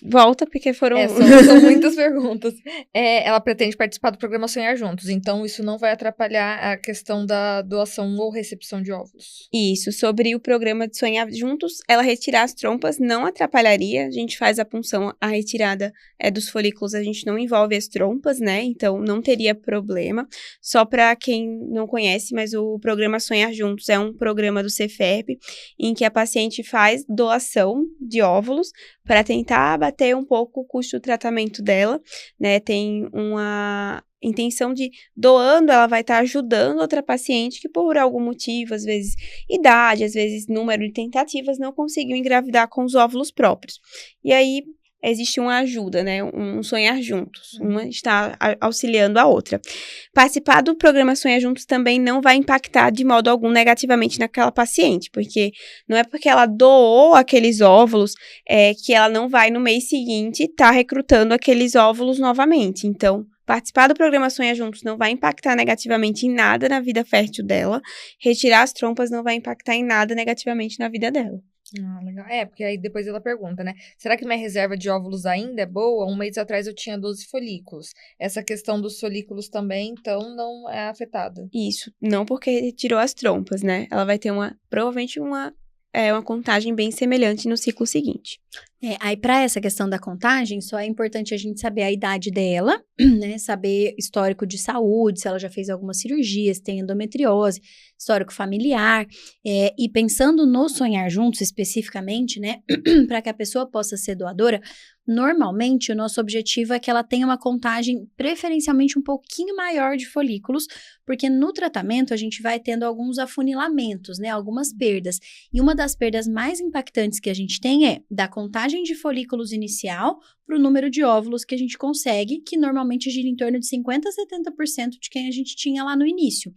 Volta, porque foram... São muitas perguntas. Ela pretende participar do programa Sonhar Juntos, então isso não vai atrapalhar a questão da doação ou recepção de óvulos. Isso, sobre o programa de Sonhar Juntos, ela retirar as trompas não atrapalharia, a gente faz a punção, a retirada dos folículos, a gente não envolve as trompas, né, então não teria problema. Só para quem não conhece, mas o programa Sonhar Juntos é um programa do Cefep, em que a paciente faz doação de óvulos para tentar abater um pouco o custo do tratamento dela, né, tem uma intenção de, doando, ela vai estar ajudando outra paciente que por algum motivo, às vezes idade, às vezes número de tentativas, não conseguiu engravidar com os óvulos próprios. E aí, existe uma ajuda, né, um sonhar juntos, uma está auxiliando a outra. Participar do programa Sonhar Juntos também não vai impactar de modo algum negativamente naquela paciente, porque não é porque ela doou aqueles óvulos que ela não vai no mês seguinte estar recrutando aqueles óvulos novamente. Então, participar do programa Sonhar Juntos não vai impactar negativamente em nada na vida fértil dela, retirar as trompas não vai impactar em nada negativamente na vida dela. Legal. Porque aí depois ela pergunta, né? Será que minha reserva de óvulos ainda é boa? Um mês atrás eu tinha 12 folículos. Essa questão dos folículos também, então, não é afetada. Isso. Não porque tirou as trompas, né? Ela vai ter provavelmente uma contagem bem semelhante no ciclo seguinte. Aí, para essa questão da contagem, só é importante a gente saber a idade dela, né? Saber histórico de saúde, se ela já fez algumas cirurgias, tem endometriose, histórico familiar. E pensando no Sonhar Juntos especificamente, né? Para que a pessoa possa ser doadora, normalmente o nosso objetivo é que ela tenha uma contagem preferencialmente um pouquinho maior de folículos, porque no tratamento a gente vai tendo alguns afunilamentos, né? Algumas perdas. E uma das perdas mais impactantes que a gente tem é da contagem de folículos inicial para o número de óvulos que a gente consegue, que normalmente gira em torno de 50% a 70% de quem a gente tinha lá no início.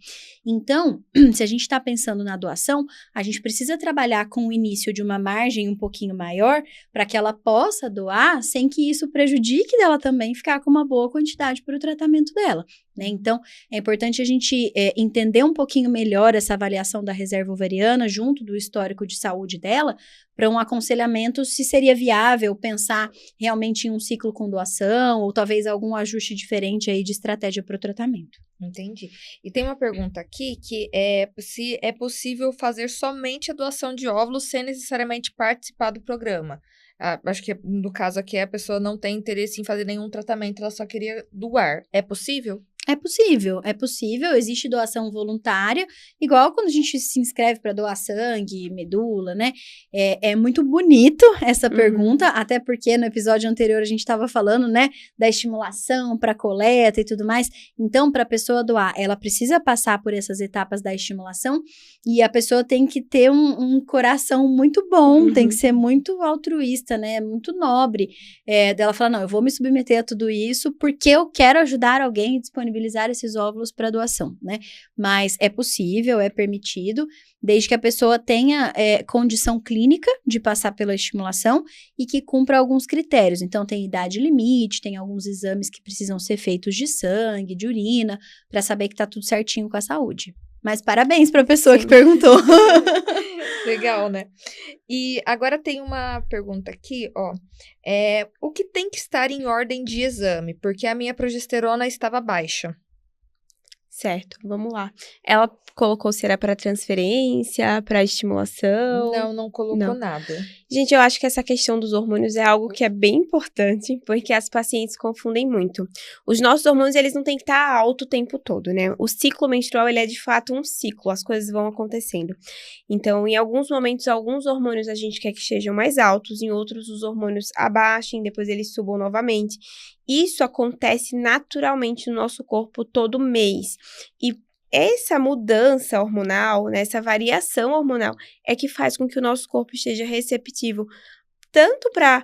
Então, se a gente está pensando na doação, a gente precisa trabalhar com o início de uma margem um pouquinho maior para que ela possa doar sem que isso prejudique dela também ficar com uma boa quantidade para o tratamento dela, né? Então, é importante a gente entender um pouquinho melhor essa avaliação da reserva ovariana junto do histórico de saúde dela, para um aconselhamento se seria viável pensar realmente em um ciclo com doação ou talvez algum ajuste diferente aí de estratégia para o tratamento. Entendi. E tem uma pergunta aqui que é se é possível fazer somente a doação de óvulos sem necessariamente participar do programa. Acho que no caso aqui a pessoa não tem interesse em fazer nenhum tratamento, ela só queria doar. É possível? É possível, existe doação voluntária, igual quando a gente se inscreve para doar sangue, medula, né? É muito bonito essa pergunta, até porque no episódio anterior a gente estava falando, né, da estimulação para coleta e tudo mais. Então, para a pessoa doar, ela precisa passar por essas etapas da estimulação e a pessoa tem que ter um coração muito bom, tem que ser muito altruísta, né? Muito nobre. Dela falar, não, eu vou me submeter a tudo isso porque eu quero ajudar alguém a disponibilizar esses óvulos para doação, né? Mas é possível, é permitido, desde que a pessoa tenha condição clínica de passar pela estimulação e que cumpra alguns critérios. Então, tem idade limite, tem alguns exames que precisam ser feitos de sangue, de urina, para saber que tá tudo certinho com a saúde. Mas parabéns para a pessoa que perguntou. Legal, né? E agora tem uma pergunta aqui, ó. O que tem que estar em ordem de exame? Porque a minha progesterona estava baixa. Certo, vamos lá. Ela colocou se era para transferência, para estimulação? Não colocou nada. Gente, eu acho que essa questão dos hormônios é algo que é bem importante, porque as pacientes confundem muito. Os nossos hormônios, eles não têm que estar alto o tempo todo, né? O ciclo menstrual, ele é de fato um ciclo, as coisas vão acontecendo. Então, em alguns momentos, alguns hormônios a gente quer que estejam mais altos, em outros os hormônios abaixem, depois eles subam novamente. Isso acontece naturalmente no nosso corpo todo mês. E essa mudança hormonal, né, essa variação hormonal, é que faz com que o nosso corpo esteja receptivo tanto para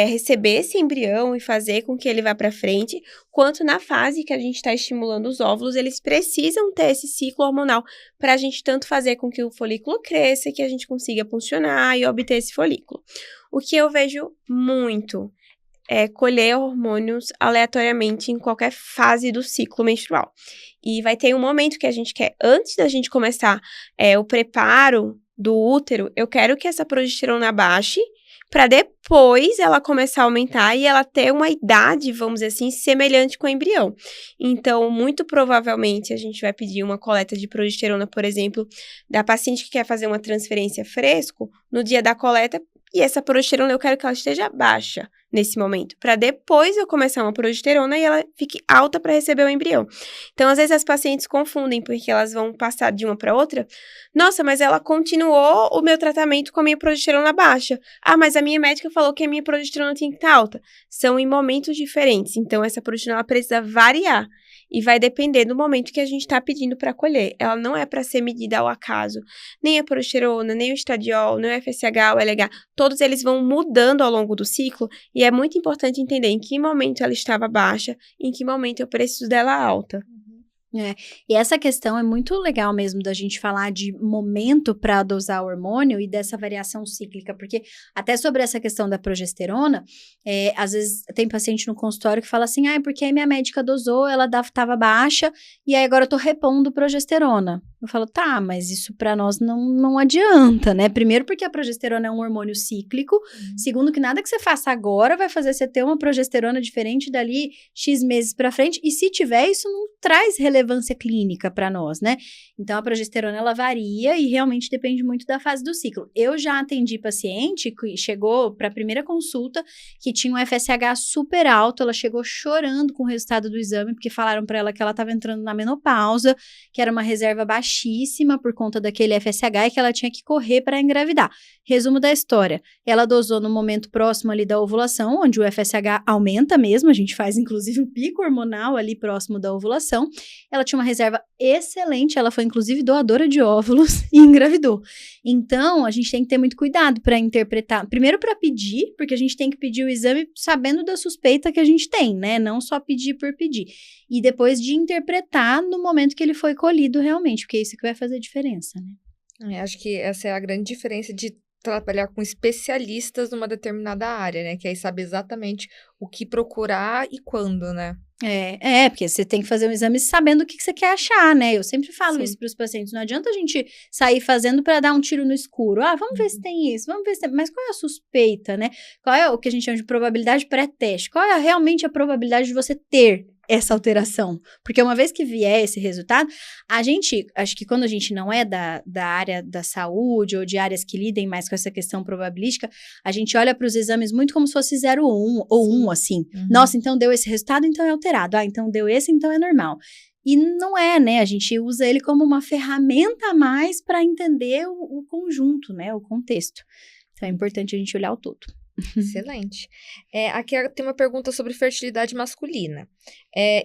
receber esse embrião e fazer com que ele vá para frente, quanto na fase que a gente está estimulando os óvulos, eles precisam ter esse ciclo hormonal para a gente tanto fazer com que o folículo cresça, que a gente consiga funcionar e obter esse folículo. O que eu vejo muito é colher hormônios aleatoriamente em qualquer fase do ciclo menstrual. E vai ter um momento que a gente quer, antes da gente começar o preparo do útero, eu quero que essa progesterona baixe, para depois ela começar a aumentar e ela ter uma idade, vamos dizer assim, semelhante com o embrião. Então, muito provavelmente, a gente vai pedir uma coleta de progesterona, por exemplo, da paciente que quer fazer uma transferência fresco, no dia da coleta, e essa progesterona eu quero que ela esteja baixa nesse momento, para depois eu começar uma progesterona e ela fique alta para receber o embrião. Então, às vezes as pacientes confundem, porque elas vão passar de uma para outra. Nossa, mas ela continuou o meu tratamento com a minha progesterona baixa. Ah, mas a minha médica falou que a minha progesterona tinha que estar alta. São em momentos diferentes, então essa progesterona ela precisa variar. E vai depender do momento que a gente está pedindo para colher. Ela não é para ser medida ao acaso. Nem a progesterona, nem o estradiol, nem o FSH, o LH. Todos eles vão mudando ao longo do ciclo. E é muito importante entender em que momento ela estava baixa e em que momento eu preciso dela alta. E essa questão é muito legal mesmo da gente falar de momento para dosar o hormônio e dessa variação cíclica, porque até sobre essa questão da progesterona, às vezes tem paciente no consultório que fala assim, porque aí minha médica dosou, ela estava baixa e aí agora eu tô repondo progesterona. Eu falo, tá, mas isso para nós não adianta, né? Primeiro porque a progesterona é um hormônio cíclico, segundo que nada que você faça agora vai fazer você ter uma progesterona diferente dali X meses para frente, e se tiver, isso não traz relevância clínica para nós, né? Então, a progesterona, ela varia e realmente depende muito da fase do ciclo. Eu já atendi paciente que chegou para a primeira consulta que tinha um FSH super alto, ela chegou chorando com o resultado do exame, porque falaram para ela que ela estava entrando na menopausa, que era uma reserva baixíssima por conta daquele FSH e que ela tinha que correr para engravidar. Resumo da história, ela dosou no momento próximo ali da ovulação, onde o FSH aumenta mesmo, a gente faz inclusive um pico hormonal ali próximo da ovulação. ela tinha uma reserva excelente, ela foi inclusive doadora de óvulos e engravidou. Então, a gente tem que ter muito cuidado para interpretar, primeiro para pedir, porque a gente tem que pedir o exame sabendo da suspeita que a gente tem, né? Não só pedir por pedir. E depois de interpretar no momento que ele foi colhido realmente, porque é isso que vai fazer diferença, né? Acho que essa é a grande diferença de trabalhar com especialistas numa determinada área, né? Que aí sabe exatamente o que procurar e quando, né? Porque você tem que fazer um exame sabendo o que você quer achar, né? Eu sempre falo Sim. isso para os pacientes. Não adianta a gente sair fazendo para dar um tiro no escuro. Ah, vamos ver se tem isso, vamos ver se tem... Mas qual é a suspeita, né? Qual é o que a gente chama de probabilidade pré-teste? Qual é realmente a probabilidade de você ter essa alteração? Porque uma vez que vier esse resultado, a gente, acho que quando a gente não é da área da saúde ou de áreas que lidem mais com essa questão probabilística, a gente olha para os exames muito como se fosse 0 ou 1, assim. Nossa, então deu esse resultado, então é alterado. Ah, então deu esse, então é normal. E não é, né? A gente usa ele como uma ferramenta a mais para entender o conjunto, né? O contexto. Então é importante a gente olhar o todo. Excelente. Aqui tem uma pergunta sobre fertilidade masculina.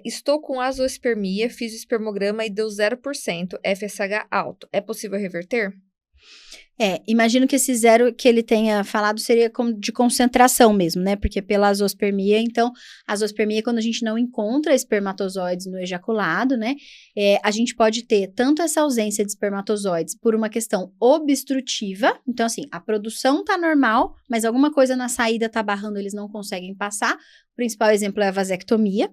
Estou com azoospermia, fiz o espermograma e deu 0% FSH alto. É possível reverter? Imagino que esse 0 que ele tenha falado seria de concentração mesmo, né? Porque pela azoospermia, então, a azoospermia é quando a gente não encontra espermatozoides no ejaculado, né? A gente pode ter tanto essa ausência de espermatozoides por uma questão obstrutiva, então, assim, a produção tá normal, mas alguma coisa na saída tá barrando, eles não conseguem passar. O principal exemplo é a vasectomia,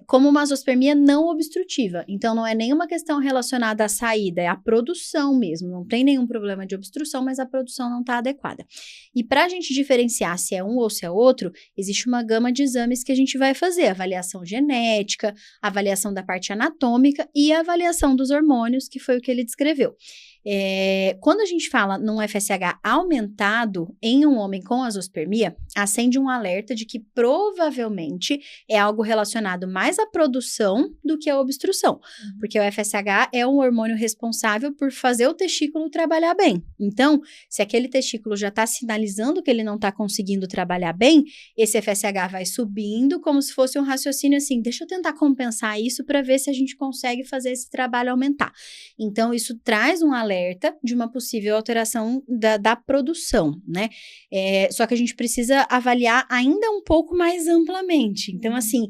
como uma azoospermia não obstrutiva. Então, não é nenhuma questão relacionada à saída, é a produção mesmo. Não tem nenhum problema de obstrução, mas a produção não está adequada. E para a gente diferenciar se é um ou se é outro, existe uma gama de exames que a gente vai fazer. Avaliação genética, avaliação da parte anatômica e a avaliação dos hormônios, que foi o que ele descreveu. Quando a gente fala num FSH aumentado em um homem com azoospermia, acende um alerta de que provavelmente é algo relacionado mais à produção do que à obstrução, porque o FSH é um hormônio responsável por fazer o testículo trabalhar bem. Então, se aquele testículo já está sinalizando que ele não está conseguindo trabalhar bem, esse FSH vai subindo como se fosse um raciocínio assim, deixa eu tentar compensar isso para ver se a gente consegue fazer esse trabalho aumentar. Então, isso traz um alerta de uma possível alteração da produção, né? Só que a gente precisa avaliar ainda um pouco mais amplamente. Então, assim,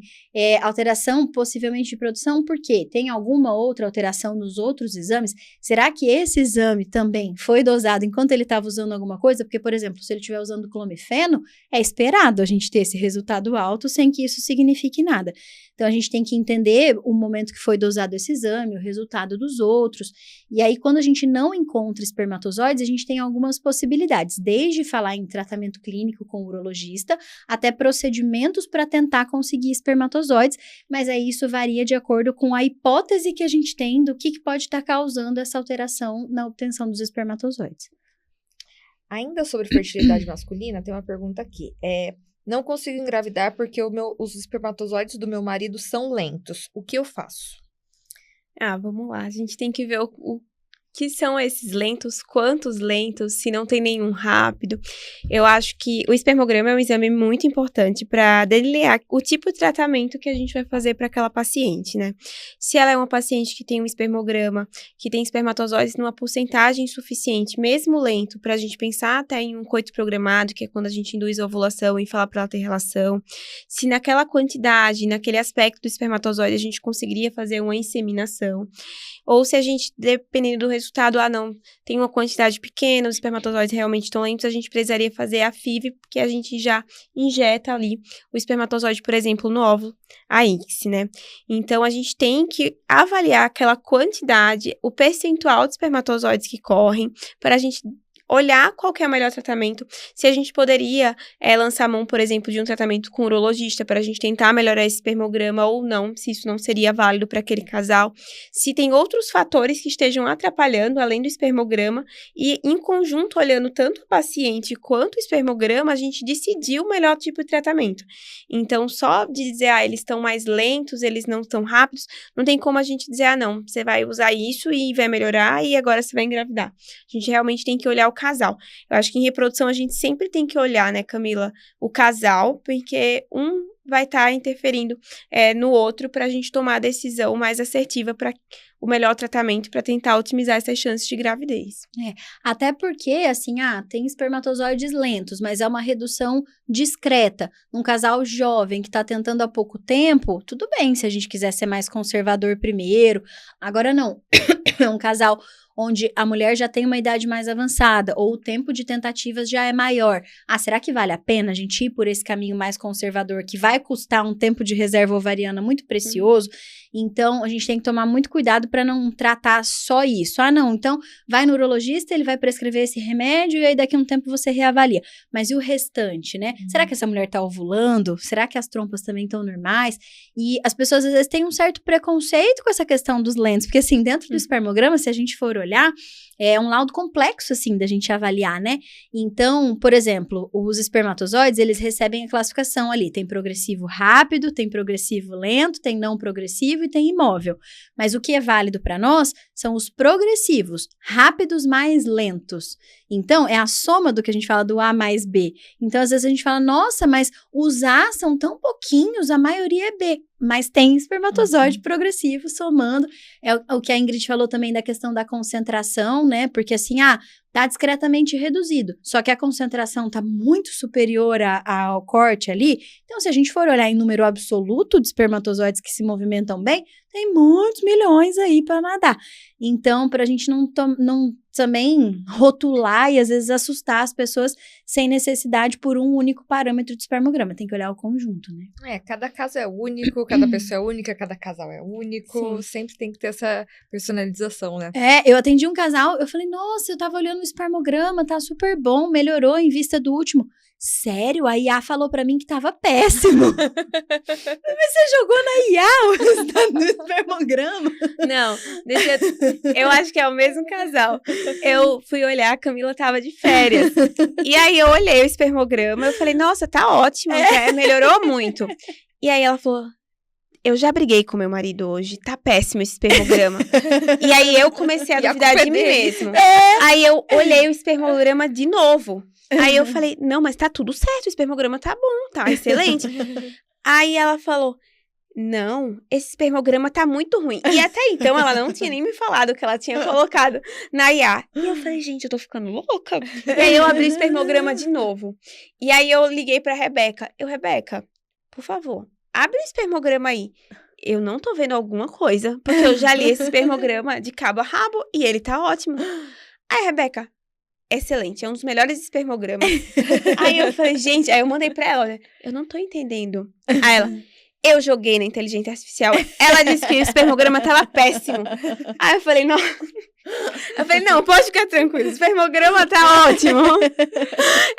alteração possivelmente de produção, por quê? Tem alguma outra alteração nos outros exames? Será que esse exame também foi dosado enquanto ele estava usando alguma coisa? Porque, por exemplo, se ele estiver usando clomifeno, é esperado a gente ter esse resultado alto sem que isso signifique nada. Então, a gente tem que entender o momento que foi dosado esse exame, o resultado dos outros. E aí, quando a gente não encontra espermatozoides, a gente tem algumas possibilidades, desde falar em tratamento clínico com o urologista, até procedimentos para tentar conseguir espermatozoides, mas aí isso varia de acordo com a hipótese que a gente tem do que pode estar causando essa alteração na obtenção dos espermatozoides. Ainda sobre fertilidade masculina, tem uma pergunta aqui. Não consigo engravidar porque os espermatozoides do meu marido são lentos. O que eu faço? Vamos lá. A gente tem que ver o que são esses lentos, quantos lentos, se não tem nenhum rápido. Eu acho que o espermograma é um exame muito importante para delinear o tipo de tratamento que a gente vai fazer para aquela paciente, né? Se ela é uma paciente que tem um espermograma, que tem espermatozoides numa porcentagem suficiente, mesmo lento, para a gente pensar até em um coito programado, que é quando a gente induz a ovulação e fala para ela ter relação. Se naquela quantidade, naquele aspecto do espermatozoide, a gente conseguiria fazer uma inseminação. Ou se a gente, dependendo do resultado, não, tem uma quantidade pequena, os espermatozoides realmente estão lentos, a gente precisaria fazer a FIV, porque a gente já injeta ali o espermatozoide, por exemplo, no óvulo, a ICSI, né? Então, a gente tem que avaliar aquela quantidade, o percentual de espermatozoides que correm, para a gente olhar qual que é o melhor tratamento, se a gente poderia lançar a mão, por exemplo, de um tratamento com urologista para a gente tentar melhorar esse espermograma ou não, se isso não seria válido para aquele casal, se tem outros fatores que estejam atrapalhando além do espermograma e em conjunto olhando tanto o paciente quanto o espermograma, a gente decidir o melhor tipo de tratamento. Então, só de dizer, eles estão mais lentos, eles não estão rápidos, não tem como a gente dizer, não, você vai usar isso e vai melhorar e agora você vai engravidar. A gente realmente tem que olhar o casal. Eu acho que em reprodução a gente sempre tem que olhar, né, Camila, o casal, porque um vai estar interferindo no outro para a gente tomar a decisão mais assertiva para o melhor tratamento para tentar otimizar essas chances de gravidez. Até porque, assim, tem espermatozoides lentos, mas é uma redução discreta. Num casal jovem que está tentando há pouco tempo, tudo bem se a gente quiser ser mais conservador primeiro. Agora não. É um casal onde a mulher já tem uma idade mais avançada, ou o tempo de tentativas já é maior. Será que vale a pena a gente ir por esse caminho mais conservador, que vai custar um tempo de reserva ovariana muito precioso? Então, a gente tem que tomar muito cuidado para não tratar só isso. Não, então vai no urologista, ele vai prescrever esse remédio e aí daqui a um tempo você reavalia. Mas e o restante, né? Será que essa mulher tá ovulando? Será que as trompas também estão normais? E as pessoas às vezes têm um certo preconceito com essa questão dos lentos, porque assim, dentro do espermograma, se a gente for olhar, é um laudo complexo, assim, da gente avaliar, né? Então, por exemplo, os espermatozoides, eles recebem a classificação ali. Tem progressivo rápido, tem progressivo lento, tem não progressivo e tem imóvel. Mas o que é válido para nós são os progressivos, rápidos mais lentos. Então, é a soma do que a gente fala do A mais B. Então, às vezes a gente fala, nossa, mas os A são tão pouquinhos, a maioria é B. Mas tem espermatozoide progressivo somando. É o que a Ingrid falou também da questão da concentração, né? Porque assim, tá discretamente reduzido. Só que a concentração tá muito superior ao corte ali. Então, se a gente for olhar em número absoluto de espermatozoides que se movimentam bem, tem muitos milhões aí para nadar. Então, pra gente não também rotular e às vezes assustar as pessoas sem necessidade por um único parâmetro de espermograma. Tem que olhar o conjunto, né? Cada caso é único, cada pessoa é única, cada casal é único. Sim. Sempre tem que ter essa personalização, né? Eu atendi um casal, eu falei, nossa, eu tava olhando o espermograma, tá super bom, melhorou em vista do último. Sério? A IA falou pra mim que tava péssimo. Mas você jogou na IA o resultado do espermograma? Não, eu acho que é o mesmo casal. Eu fui olhar, a Camila tava de férias. E aí eu olhei o espermograma, eu falei, nossa, tá ótimo, melhorou muito. E aí ela falou, eu já briguei com meu marido hoje, tá péssimo esse espermograma. E aí eu comecei a duvidar de mim mesma. Aí eu olhei o espermograma de novo. Aí eu falei, não, mas tá tudo certo, o espermograma tá bom, tá excelente. Aí ela falou, não, esse espermograma tá muito ruim. E até então ela não tinha nem me falado que ela tinha colocado na IA. E eu falei, gente, eu tô ficando louca. E aí eu abri o espermograma de novo. E aí eu liguei pra Rebeca. Rebeca, por favor, abre o espermograma aí. Eu não tô vendo alguma coisa, porque eu já li esse espermograma de cabo a rabo e ele tá ótimo. Aí, Rebeca, excelente, é um dos melhores espermogramas. Aí eu falei, gente, aí eu mandei pra ela, olha, eu não tô entendendo. Aí ela, eu joguei na inteligência artificial, ela disse que o espermograma tava péssimo. Aí eu falei, não. Eu falei, não, pode ficar tranquilo, o espermograma tá ótimo.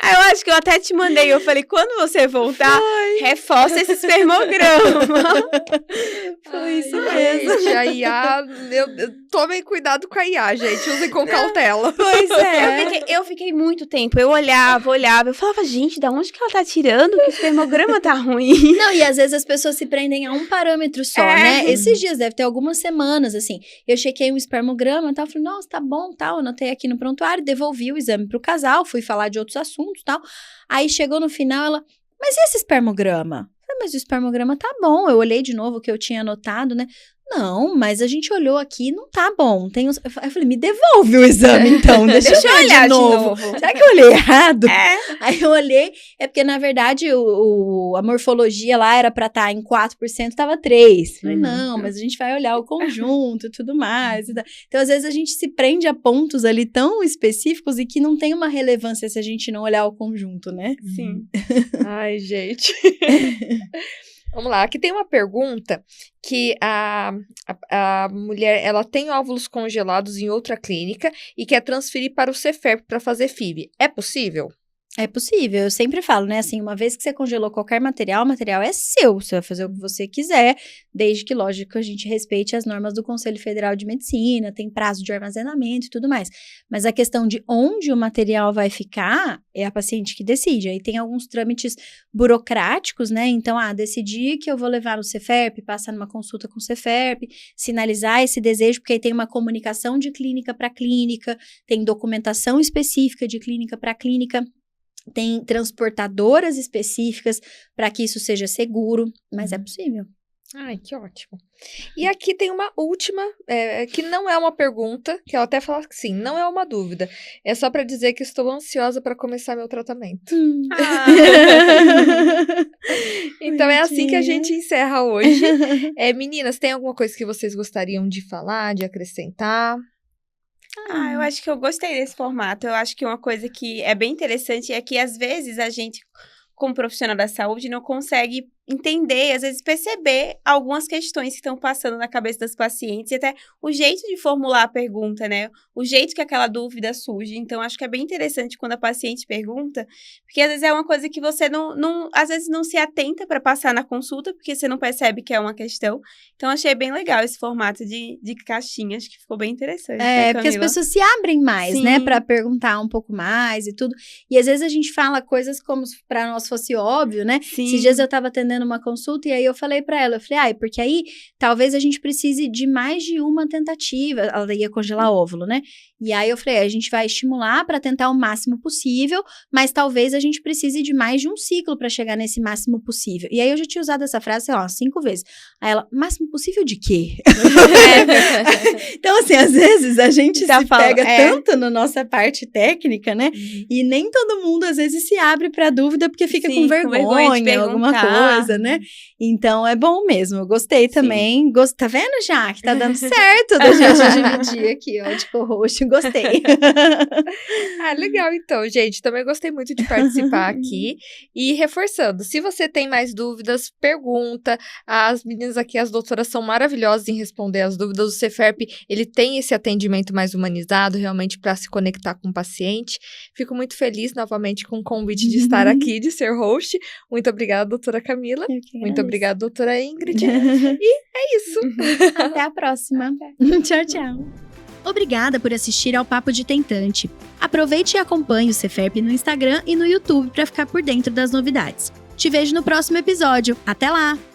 Aí eu acho que eu até te mandei, eu falei, quando você voltar, reforça esse espermograma. Foi isso mesmo. Gente, a IA, tomem cuidado com a IA, gente, usem com cautela. Pois é. Eu fiquei muito tempo, eu olhava, eu falava, gente, da onde que ela tá tirando que o espermograma tá ruim? Não, e às vezes as pessoas se prendem a um parâmetro só, né? Esses dias, deve ter algumas semanas, assim, eu chequei um espermograma e tal, falei, nossa, tá bom, tal, anotei aqui no prontuário, devolvi o exame pro casal, fui falar de outros assuntos e tal. Aí chegou no final, ela, mas e esse espermograma? Eu falei, mas o espermograma tá bom, eu olhei de novo o que eu tinha anotado, né? Não, mas a gente olhou aqui, não tá bom. Eu falei, me devolve o exame então, deixa eu olhar de novo. Será que eu olhei errado? Aí eu olhei, porque na verdade a morfologia lá era pra estar em 4%, tava 3%. Falei, não, mas a gente vai olhar o conjunto e tudo mais. Então, às vezes a gente se prende a pontos ali tão específicos e que não tem uma relevância se a gente não olhar o conjunto, né? Sim. Ai, gente. Vamos lá, aqui tem uma pergunta que a mulher, ela tem óvulos congelados em outra clínica e quer transferir para o Cefep para fazer FIV. É possível? É possível, eu sempre falo, né, assim, uma vez que você congelou qualquer material, o material é seu, você vai fazer o que você quiser, desde que, lógico, a gente respeite as normas do Conselho Federal de Medicina, tem prazo de armazenamento e tudo mais, mas a questão de onde o material vai ficar, é a paciente que decide, aí tem alguns trâmites burocráticos, né, então, decidir que eu vou levar no Cefep, passar numa consulta com o Cefep, sinalizar esse desejo, porque aí tem uma comunicação de clínica para clínica, tem documentação específica de clínica para clínica. tem transportadoras específicas para que isso seja seguro, mas é possível. Ai, que ótimo. E aqui tem uma última, que não é uma pergunta, que ela até fala que sim, não é uma dúvida. É só para dizer que estou ansiosa para começar meu tratamento. Então é assim que a gente encerra hoje. Meninas, tem alguma coisa que vocês gostariam de falar, de acrescentar? Eu acho que eu gostei desse formato. Eu acho que uma coisa que é bem interessante é que, às vezes, a gente, como profissional da saúde, não consegue entender, às vezes perceber algumas questões que estão passando na cabeça das pacientes e até o jeito de formular a pergunta, né? O jeito que aquela dúvida surge. Então, acho que é bem interessante quando a paciente pergunta, porque às vezes é uma coisa que você às vezes não se atenta para passar na consulta, porque você não percebe que é uma questão. Então, achei bem legal esse formato de caixinha, acho que ficou bem interessante. Porque as pessoas se abrem mais, né, para perguntar um pouco mais e tudo. E às vezes a gente fala coisas como se para nós fosse óbvio, né? Sim. Esses dias eu tava atendendo uma consulta e aí eu falei pra ela, eu falei, porque aí talvez a gente precise de mais de uma tentativa, ela ia congelar óvulo, né? E aí eu falei, a gente vai estimular pra tentar o máximo possível, mas talvez a gente precise de mais de um ciclo pra chegar nesse máximo possível. E aí eu já tinha usado essa frase, sei lá, 5 vezes. Aí ela, máximo possível de quê? Então, assim, às vezes a gente se pega tanto na nossa parte técnica, né? E nem todo mundo, às vezes, se abre pra dúvida porque fica com vergonha alguma coisa, né? Então, é bom mesmo. Eu gostei também. Tá vendo, já? Que tá dando certo da gente dividir aqui, ó, de co-host. Gostei. Legal, então, gente. Também gostei muito de participar aqui. E reforçando, se você tem mais dúvidas, pergunta. As meninas aqui, as doutoras, são maravilhosas em responder as dúvidas. O Cefep, ele tem esse atendimento mais humanizado, realmente, para se conectar com o paciente. Fico muito feliz, novamente, com o convite de estar aqui, de ser host. Muito obrigada, doutora Camila. Muito obrigada, doutora Ingrid. E é isso. Até a próxima. Tchau, tchau. Obrigada por assistir ao Papo de Tentante. Aproveite e acompanhe o Cefep no Instagram e no YouTube para ficar por dentro das novidades. Te vejo no próximo episódio. Até lá!